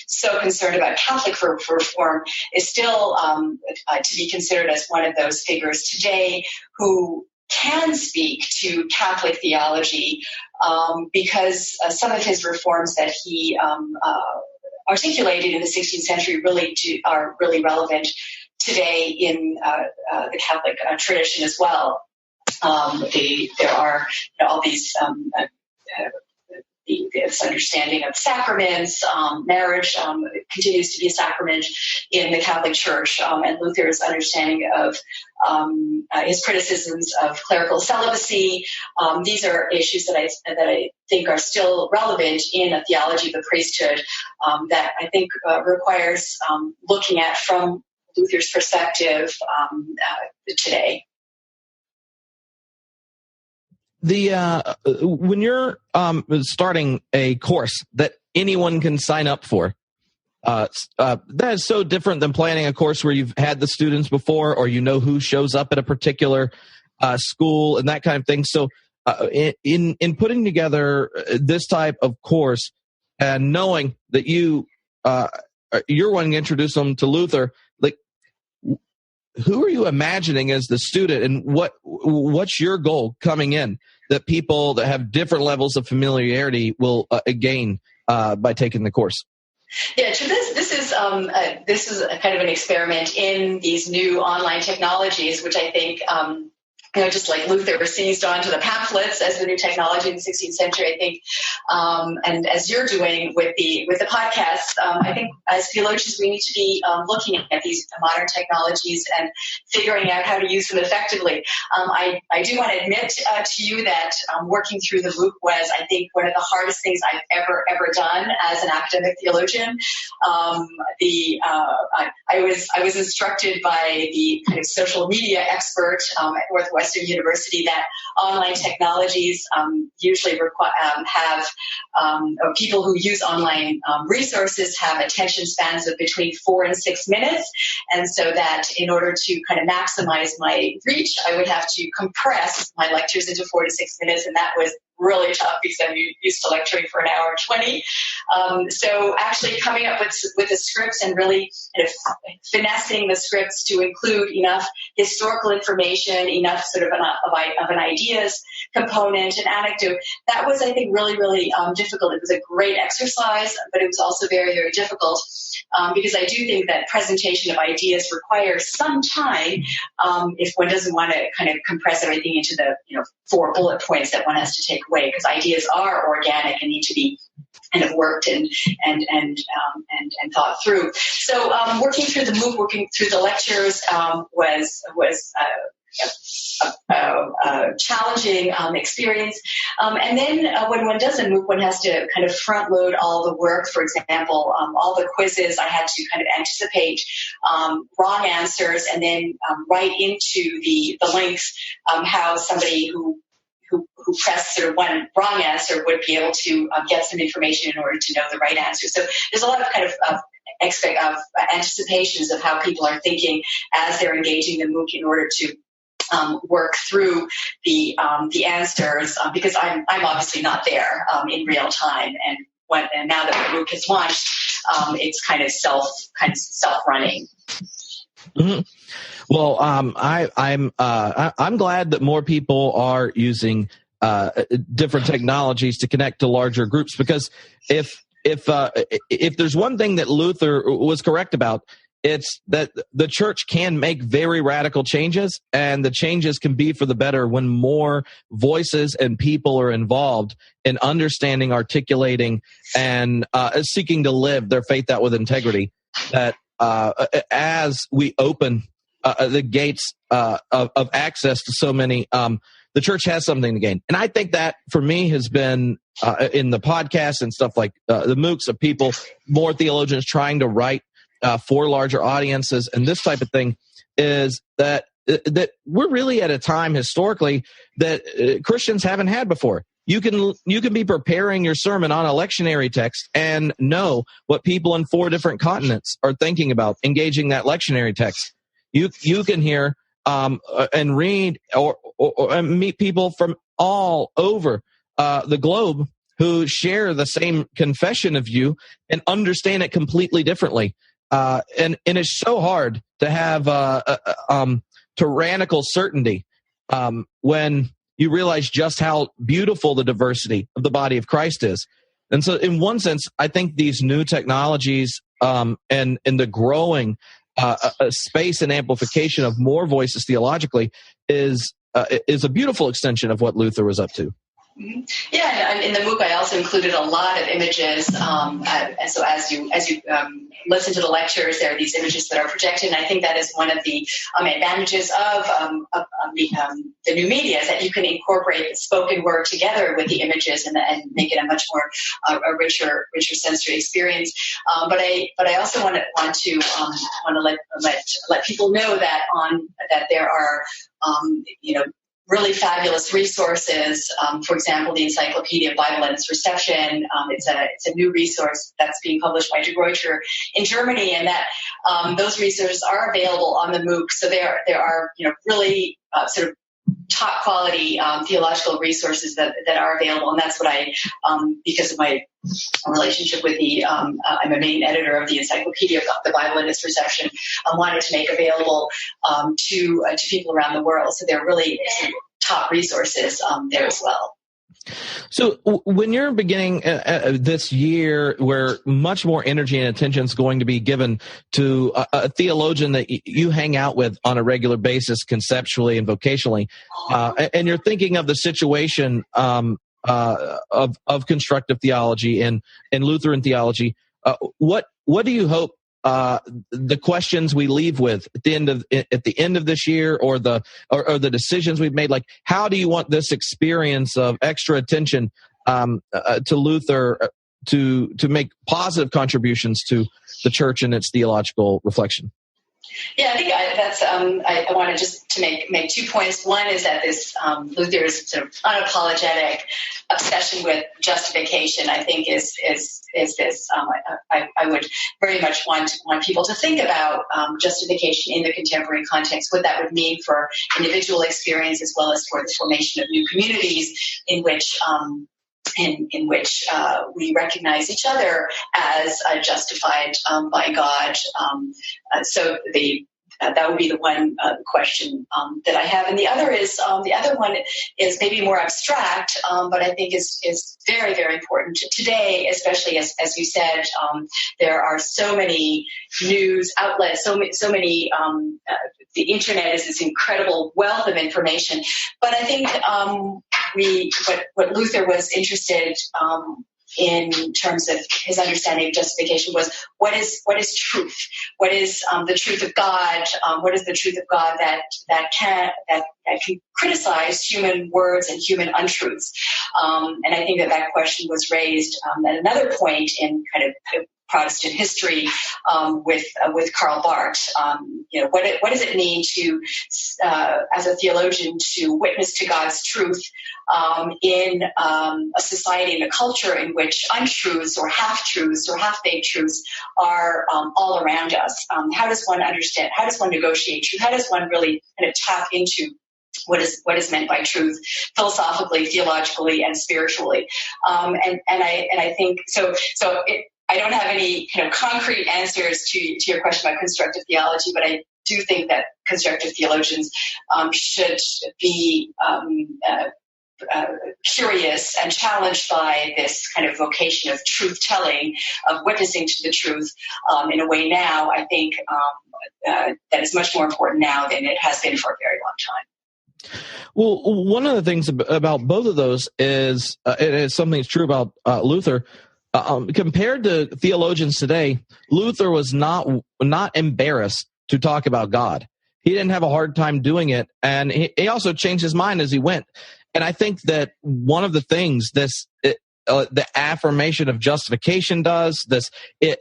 so concerned about Catholic reform, is still to be considered as one of those figures today who can speak to Catholic theology, because some of his reforms that he articulated in the 16th century are really relevant today in the Catholic tradition as well. There are all these this understanding of sacraments. Marriage continues to be a sacrament in the Catholic Church, and Luther's understanding of his criticisms of clerical celibacy. These are issues that I think are still relevant in a theology of the priesthood that I think requires looking at from Luther's perspective today. When you're starting a course that anyone can sign up for, that is so different than planning a course where you've had the students before, or you know who shows up at a particular school and that kind of thing. So in putting together this type of course and knowing that you're wanting to introduce them to Luther, like, who are you imagining as the student, and what's your goal coming in that people that have different levels of familiarity will gain by taking the course? Yeah, so this is a kind of an experiment in these new online technologies, which I think just like Luther seized onto the pamphlets as the new technology in the 16th century, I think, and as you're doing with the podcast, I think as theologians we need to be looking at these modern technologies and figuring out how to use them effectively. I do want to admit to you that working through the MOOC was, I think, one of the hardest things I've ever done as an academic theologian. I was instructed by the kind of social media expert at Northwestern University that online technologies usually have people who use online resources have attention spans of between 4 and 6 minutes, and so that in order to kind of maximize my reach, I would have to compress my lectures into 4 to 6 minutes, and that was really tough because I'm used to lecturing for an hour 20. So actually coming up with the scripts and really kind of finessing the scripts to include enough historical information, enough sort of an ideas component and anecdote, that was, I think, really, really difficult. It was a great exercise, but it was also very, very difficult because I do think that presentation of ideas requires some time if one doesn't want to kind of compress everything into the 4 bullet points that one has to take away, because ideas are organic and need to be kind of worked and thought through. So working through the MOOC, working through the lectures was a challenging experience. And then when one does a MOOC, one has to kind of front load all the work. For example, all the quizzes, I had to kind of anticipate wrong answers and then write into the links how somebody who pressed sort of one wrong answer would be able to get some information in order to know the right answer. So there's a lot of kind of anticipations of how people are thinking as they're engaging the MOOC in order to work through the answers, because I'm obviously not there in real time, and now that the MOOC is launched, it's kind of self-running. Mm-hmm. Well, I'm glad that more people are using different technologies to connect to larger groups, because if there's one thing that Luther was correct about, it's that the church can make very radical changes, and the changes can be for the better when more voices and people are involved in understanding, articulating, and seeking to live their faith out with integrity. That as we open the gates of access to so many, the church has something to gain. And I think that for me has been in the podcast and stuff like the MOOCs of people, more theologians trying to write for larger audiences and this type of thing, is that we're really at a time historically that Christians haven't had before. You can be preparing your sermon on a lectionary text and know what people in 4 different continents are thinking about engaging that lectionary text. You can hear and read or meet people from all over the globe who share the same confession of you and understand it completely differently. And it's so hard to have tyrannical certainty when you realize just how beautiful the diversity of the body of Christ is. And so in one sense, I think these new technologies and the growing space and amplification of more voices theologically is a beautiful extension of what Luther was up to. Yeah, and in the MOOC, I also included a lot of images. And so as you listen to the lectures, there are these images that are projected. And I think that is one of the advantages of the new media, is that you can incorporate the spoken word together with the images and make it a much more a richer sensory experience. But I also want to let people know that there are really fabulous resources. For example, the Encyclopedia of Bible and its Reception. It's a new resource that's being published by De Gruyter in Germany, and that those resources are available on the MOOC. So there are really sort of top quality theological resources that are available, and that's what I, because of my relationship with I'm a main editor of the Encyclopedia of the Bible and its Reception, wanted to make available to people around the world. So they're really top resources there as well. So when you're beginning this year, where much more energy and attention is going to be given to a theologian that you hang out with on a regular basis, conceptually and vocationally, and you're thinking of the situation of constructive theology and Lutheran theology, what do you hope the questions we leave with at the end of this year, or the decisions we've made? Like, how do you want this experience of extra attention to Luther to make positive contributions to the church and its theological reflection? Yeah, I think I wanted just to make 2 points. One is that this Luther's sort of unapologetic obsession with justification, I think, is this. I would very much want people to think about justification in the contemporary context, what that would mean for individual experience as well as for the formation of new communities in which. In which we recognize each other as justified by God. So that would be the one question that I have, and the other one is maybe more abstract, but I think is very, very important today, especially as you said. There are so many news outlets, so many. The internet is this incredible wealth of information, but I think what Luther was interested in terms of his understanding of justification was what is truth? What is the truth of God? What is the truth of God that can criticize human words and human untruths? And I think that question was raised at another point in kind of Protestant history with Karl Barth. What does it mean to, as a theologian, to witness to God's truth in a society and a culture in which untruths or half-truths or half-baked truths are all around us? How does one understand? How does one negotiate truth? How does one really kind of tap into what is meant by truth philosophically, theologically, and spiritually? And I think so. I don't have any kind of concrete answers to your question about constructive theology, but I do think that constructive theologians should be curious and challenged by this kind of vocation of truth-telling, of witnessing to the truth in a way now, I think, that is much more important now than it has been for a very long time. Well, one of the things about both of those is, and it's something that's true about Luther, compared to theologians today, Luther was not embarrassed to talk about God. He didn't have a hard time doing it, and he also changed his mind as he went. And I think that one of the things the affirmation of justification does,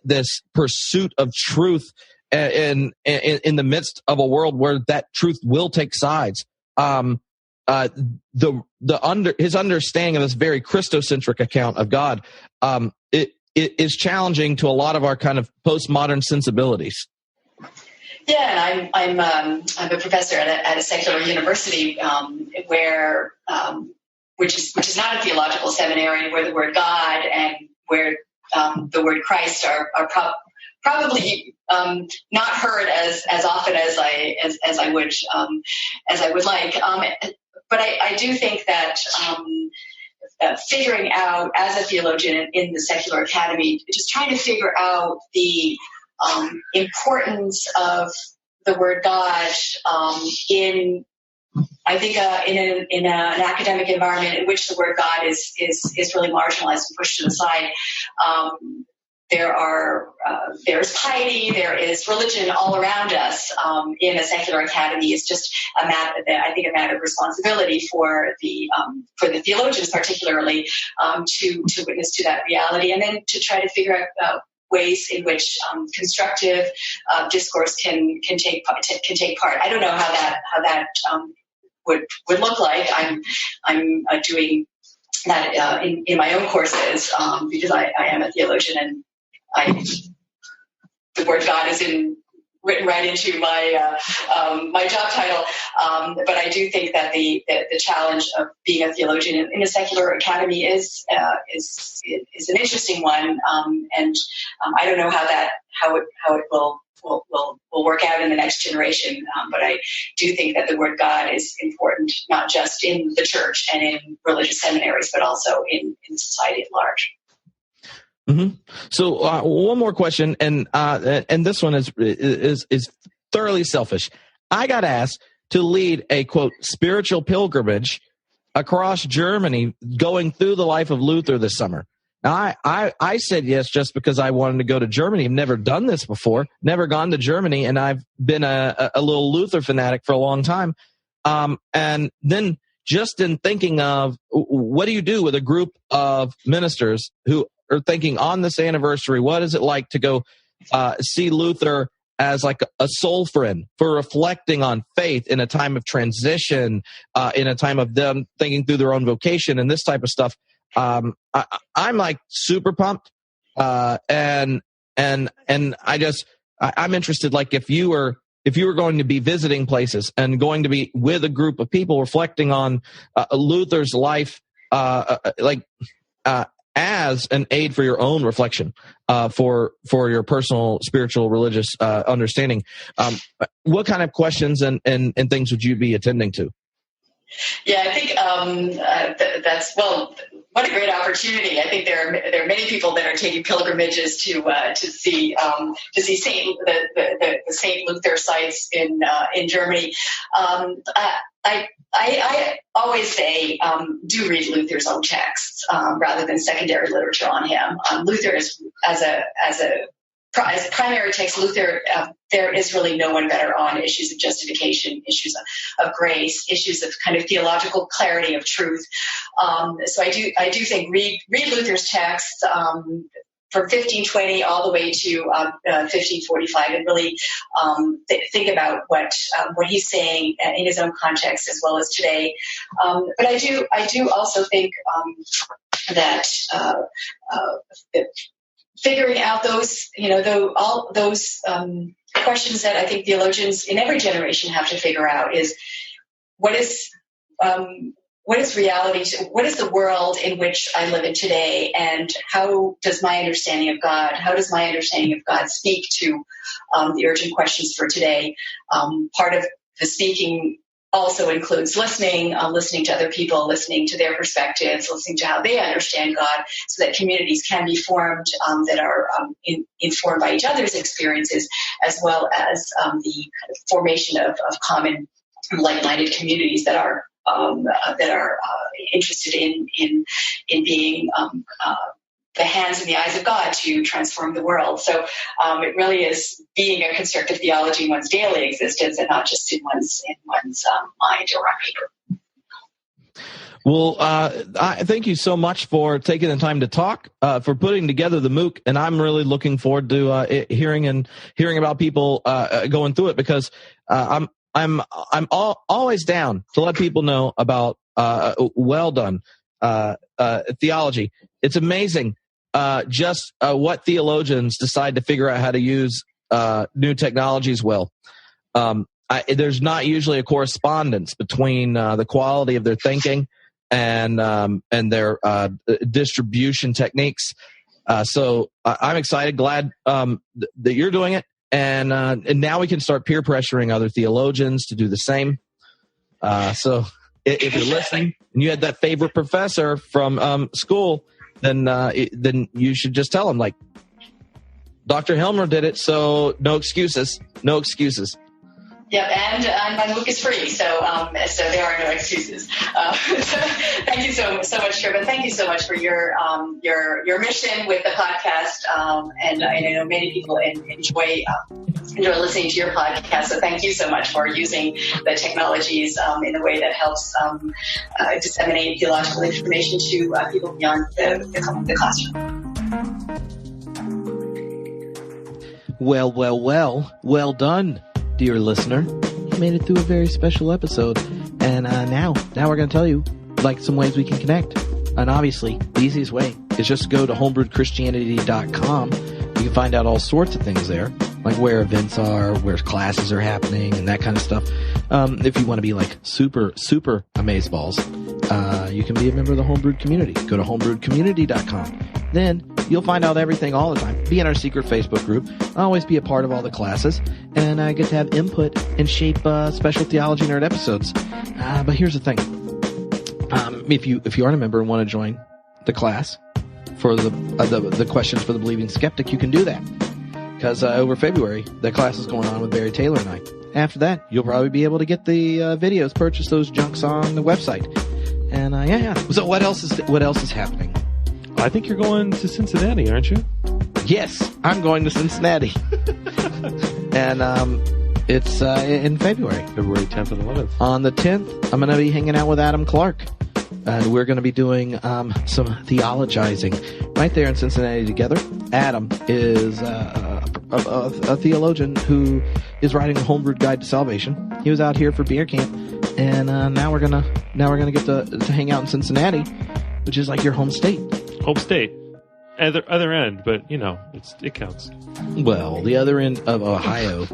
this pursuit of truth in the midst of a world where that truth will take sides. His understanding of this very Christocentric account of God, it is challenging to a lot of our kind of postmodern sensibilities. Yeah, and I'm a professor at a secular university where which is not a theological seminary, where the word God and where the word Christ are probably not heard as often as I would like. But I do think that figuring out, as a theologian in the secular academy, just trying to figure out the importance of the word God in an academic environment in which the word God is really marginalized and pushed to the side. There's piety, there is religion all around us in a secular academy. It's just a matter of responsibility for the theologians, particularly, to witness to that reality, and then to try to figure out ways in which constructive discourse can take part. I don't know how that would look like. I'm doing that in my own courses because I am a theologian, and the word God is written right into my job title. But I do think that the challenge of being a theologian in a secular academy is an interesting one. And I don't know how it will work out in the next generation. But I do think that the word God is important, not just in the church and in religious seminaries, but also in society at large. Mm-hmm. So one more question, and this one is thoroughly selfish. I got asked to lead a, quote, spiritual pilgrimage across Germany going through the life of Luther this summer. Now, I said yes just because I wanted to go to Germany. I've never done this before, never gone to Germany, and I've been a little Luther fanatic for a long time. And then just in thinking of what do you do with a group of ministers who are thinking on this anniversary, what is it like to go see Luther as like a soul friend for reflecting on faith in a time of transition, in a time of them thinking through their own vocation and this type of stuff. I'm like super pumped. And I'm interested, like if you were going to be visiting places and going to be with a group of people reflecting on Luther's life, as an aid for your own reflection, for your personal spiritual religious understanding, what kind of questions and things would you be attending to? Yeah, I think that's, well, what a great opportunity. I think there are many people that are taking pilgrimages to see the Saint Luther sites in Germany. I always say do read Luther's own texts rather than secondary literature on him. Luther is as primary text, Luther, there is really no one better on issues of justification, issues of grace, issues of kind of theological clarity of truth. So I do think read Luther's texts from 1520 all the way to 1545, and really think about what he's saying in his own context as well as today. But I do also think that figuring out those, all those questions that I think theologians in every generation have to figure out is what is reality? What is the world in which I live in today? And how does my understanding of God, speak to the urgent questions for today? Part of the speaking also includes listening to other people, listening to their perspectives, listening to how they understand God, so that communities can be formed that are informed by each other's experiences, as well as the kind of formation of common like-minded communities that are interested in being the hands and the eyes of God to transform the world. So it really is being a constructive theology in one's daily existence, and not just in one's mind or on paper. Well, I thank you so much for taking the time to talk, for putting together the MOOC, and I'm really looking forward to hearing about people going through it, because I'm always down to let people know about well done theology. It's amazing just what theologians decide to figure out how to use new technologies well. There's not usually a correspondence between the quality of their thinking and their distribution techniques. So I'm excited, glad that you're doing it. And now we can start peer pressuring other theologians to do the same. So if you're listening and you had that favorite professor from school, then you should just tell them, like, Dr. Helmer did it, so no excuses. No excuses. Yeah, and my MOOC is free, so there are no excuses. Thank you so much, Trevor. Thank you so much for your mission with the podcast, and I know many people enjoy listening to your podcast. So thank you so much for using the technologies in a way that helps disseminate theological information to people beyond the classroom. Well done, dear listener. You made it through a very special episode. And now we're going to tell you, like, some ways we can connect. And obviously, the easiest way is just go to homebrewedchristianity.com. You can find out all sorts of things there, like where events are, where classes are happening, and that kind of stuff. If you want to be like super, super amazeballs, you can be a member of the Homebrewed community. Go to homebrewedcommunity.com. Then you'll find out everything all the time. Be in our secret Facebook group. Always be a part of all the classes, and I get to have input and shape special theology nerd episodes. But here's the thing: if you aren't a member and want to join the class for the questions for the believing skeptic, you can do that, because over February the class is going on with Barry Taylor and I. After that, you'll probably be able to get the videos, purchase those junks on the website, and yeah. So what else is happening? I think you're going to Cincinnati, aren't you? Yes, I'm going to Cincinnati. And it's in February. February 10th and 11th. On the 10th, I'm going to be hanging out with Adam Clark. and we're going to be doing some theologizing right there in Cincinnati together. Adam is a theologian who is writing a homebrewed guide to salvation. He was out here for beer camp, and now we're gonna get to hang out in Cincinnati, which is like your home state. Home state. Other end, but it counts. Well, the other end of Ohio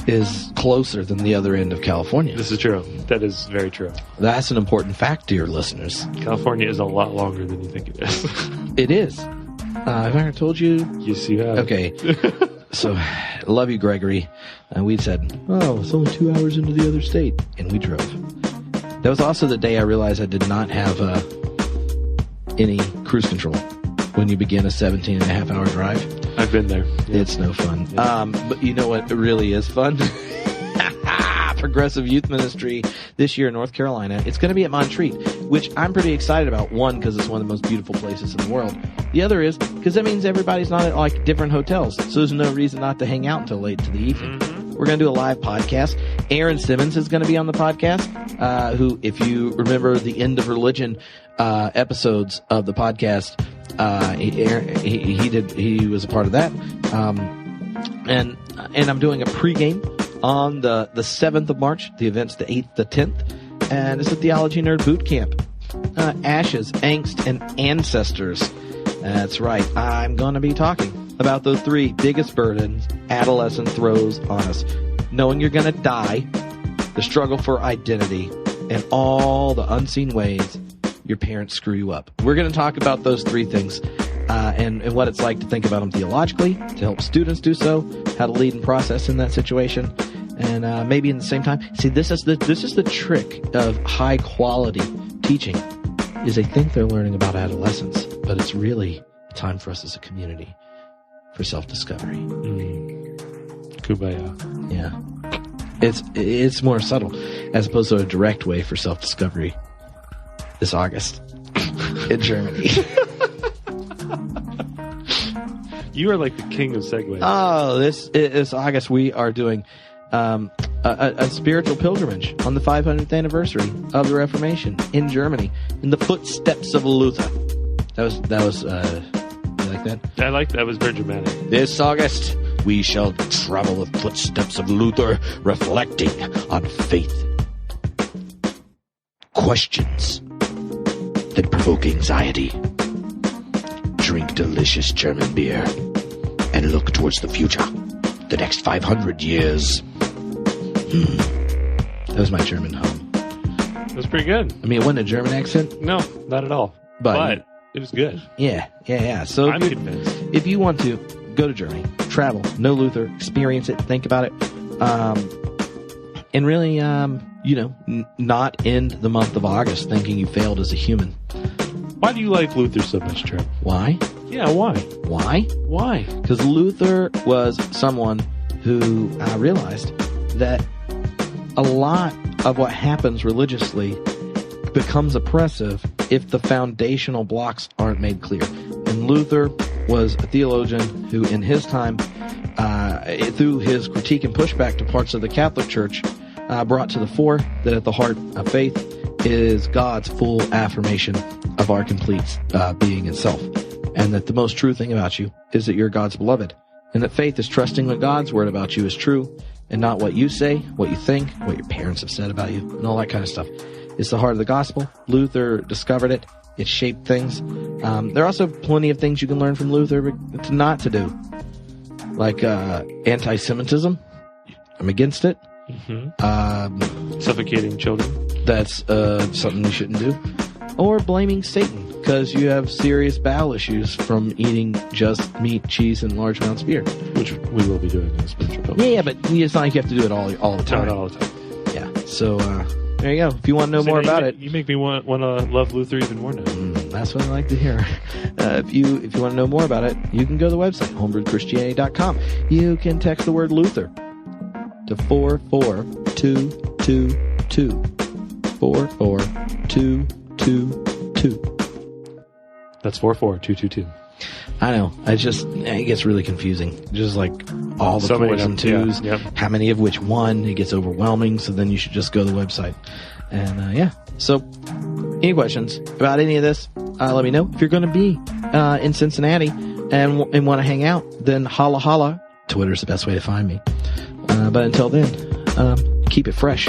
is closer than the other end of California. This is true. That is very true. That's an important fact, dear listeners. California is a lot longer than you think it is. It is. Have I ever told you? Yes, you have. Okay. So, I love you, Gregory. And we said, it's only 2 hours into the other state. And we drove. That was also the day I realized I did not have any cruise control when you begin a 17-and-a-half-hour drive. I've been there. Yeah. It's no fun. Yeah. But you know what really is fun? Progressive Youth Ministry this year in North Carolina. It's going to be at Montreat, which I'm pretty excited about. One, because it's one of the most beautiful places in the world. The other is because that means everybody's not at like different hotels, so there's no reason not to hang out until late to the evening. Mm-hmm. We're going to do a live podcast. Aaron Simmons is going to be on the podcast, who, if you remember the End of Religion episodes of the podcast, he was a part of that. And I'm doing a pregame on the 7th of March. The event's the 8th, the 10th, and it's a Theology Nerd Boot Camp. Ashes, Angst, and Ancestors. That's right. I'm going to be talking about those 3 biggest burdens adolescence throws on us. Knowing you're going to die, the struggle for identity, and all the unseen ways your parents screw you up. We're going to talk about those 3 things and what it's like to think about them theologically, to help students do so, how to lead and process in that situation, and maybe in the same time. See, this is the trick of high quality teaching, is they think they're learning about adolescence, but it's really a time for us as a community for self-discovery. Kumbaya. Yeah. It's more subtle, as opposed to a direct way for self-discovery this August in Germany. You are like the king of segues. Oh, this August we are doing a spiritual pilgrimage on the 500th anniversary of the Reformation in Germany, in the footsteps of Luther. That was you like that? I like that. It was very dramatic. This August, we shall travel the footsteps of Luther, reflecting on faith. Questions that provoke anxiety. Drink delicious German beer and look towards the future. The next 500 years. That was my German home. It was pretty good. I mean, it wasn't a German accent. No, not at all. But it was good. Yeah. So I'm convinced. If you want to, go to Germany, travel, know Luther, experience it, think about it, and really, not end the month of August thinking you failed as a human. Why do you like Luther so much, Trent? Why? Yeah, why? Why? Because Luther was someone who realized that a lot of what happens religiously becomes oppressive if the foundational blocks aren't made clear. And Luther was a theologian who, in his time, through his critique and pushback to parts of the Catholic Church, brought to the fore that at the heart of faith is God's full affirmation of our complete being and self. And that the most true thing about you is that you're God's beloved. And that faith is trusting that God's word about you is true, and not what you say, what you think, what your parents have said about you, and all that kind of stuff. It's the heart of the gospel. Luther discovered it. It shaped things. There are also plenty of things you can learn from Luther not to do. Like anti-Semitism. I'm against it. Mm-hmm. Suffocating children. That's something you shouldn't do. Or blaming Satan because you have serious bowel issues from eating just meat, cheese, and large amounts of beer. Which we will be doing in the spiritual program. Yeah, but it's not like you have to do it all the time. Not all the time. Yeah, so there you go. If you want to know more about it. You make me want to love Luther even more now. That's what I like to hear. If you want to know more about it, you can go to the website, homebrewedchristianity.com. You can text the word Luther to 44222. 44222. That's 44222. I know. It gets really confusing. Just like all the 4s and 2s. Yeah, yep. How many of which one? It gets overwhelming. So then you should just go to the website. And So any questions about any of this, let me know. If you're going to be in Cincinnati and want to hang out, then holla holla. Twitter's the best way to find me. But until then, keep it fresh.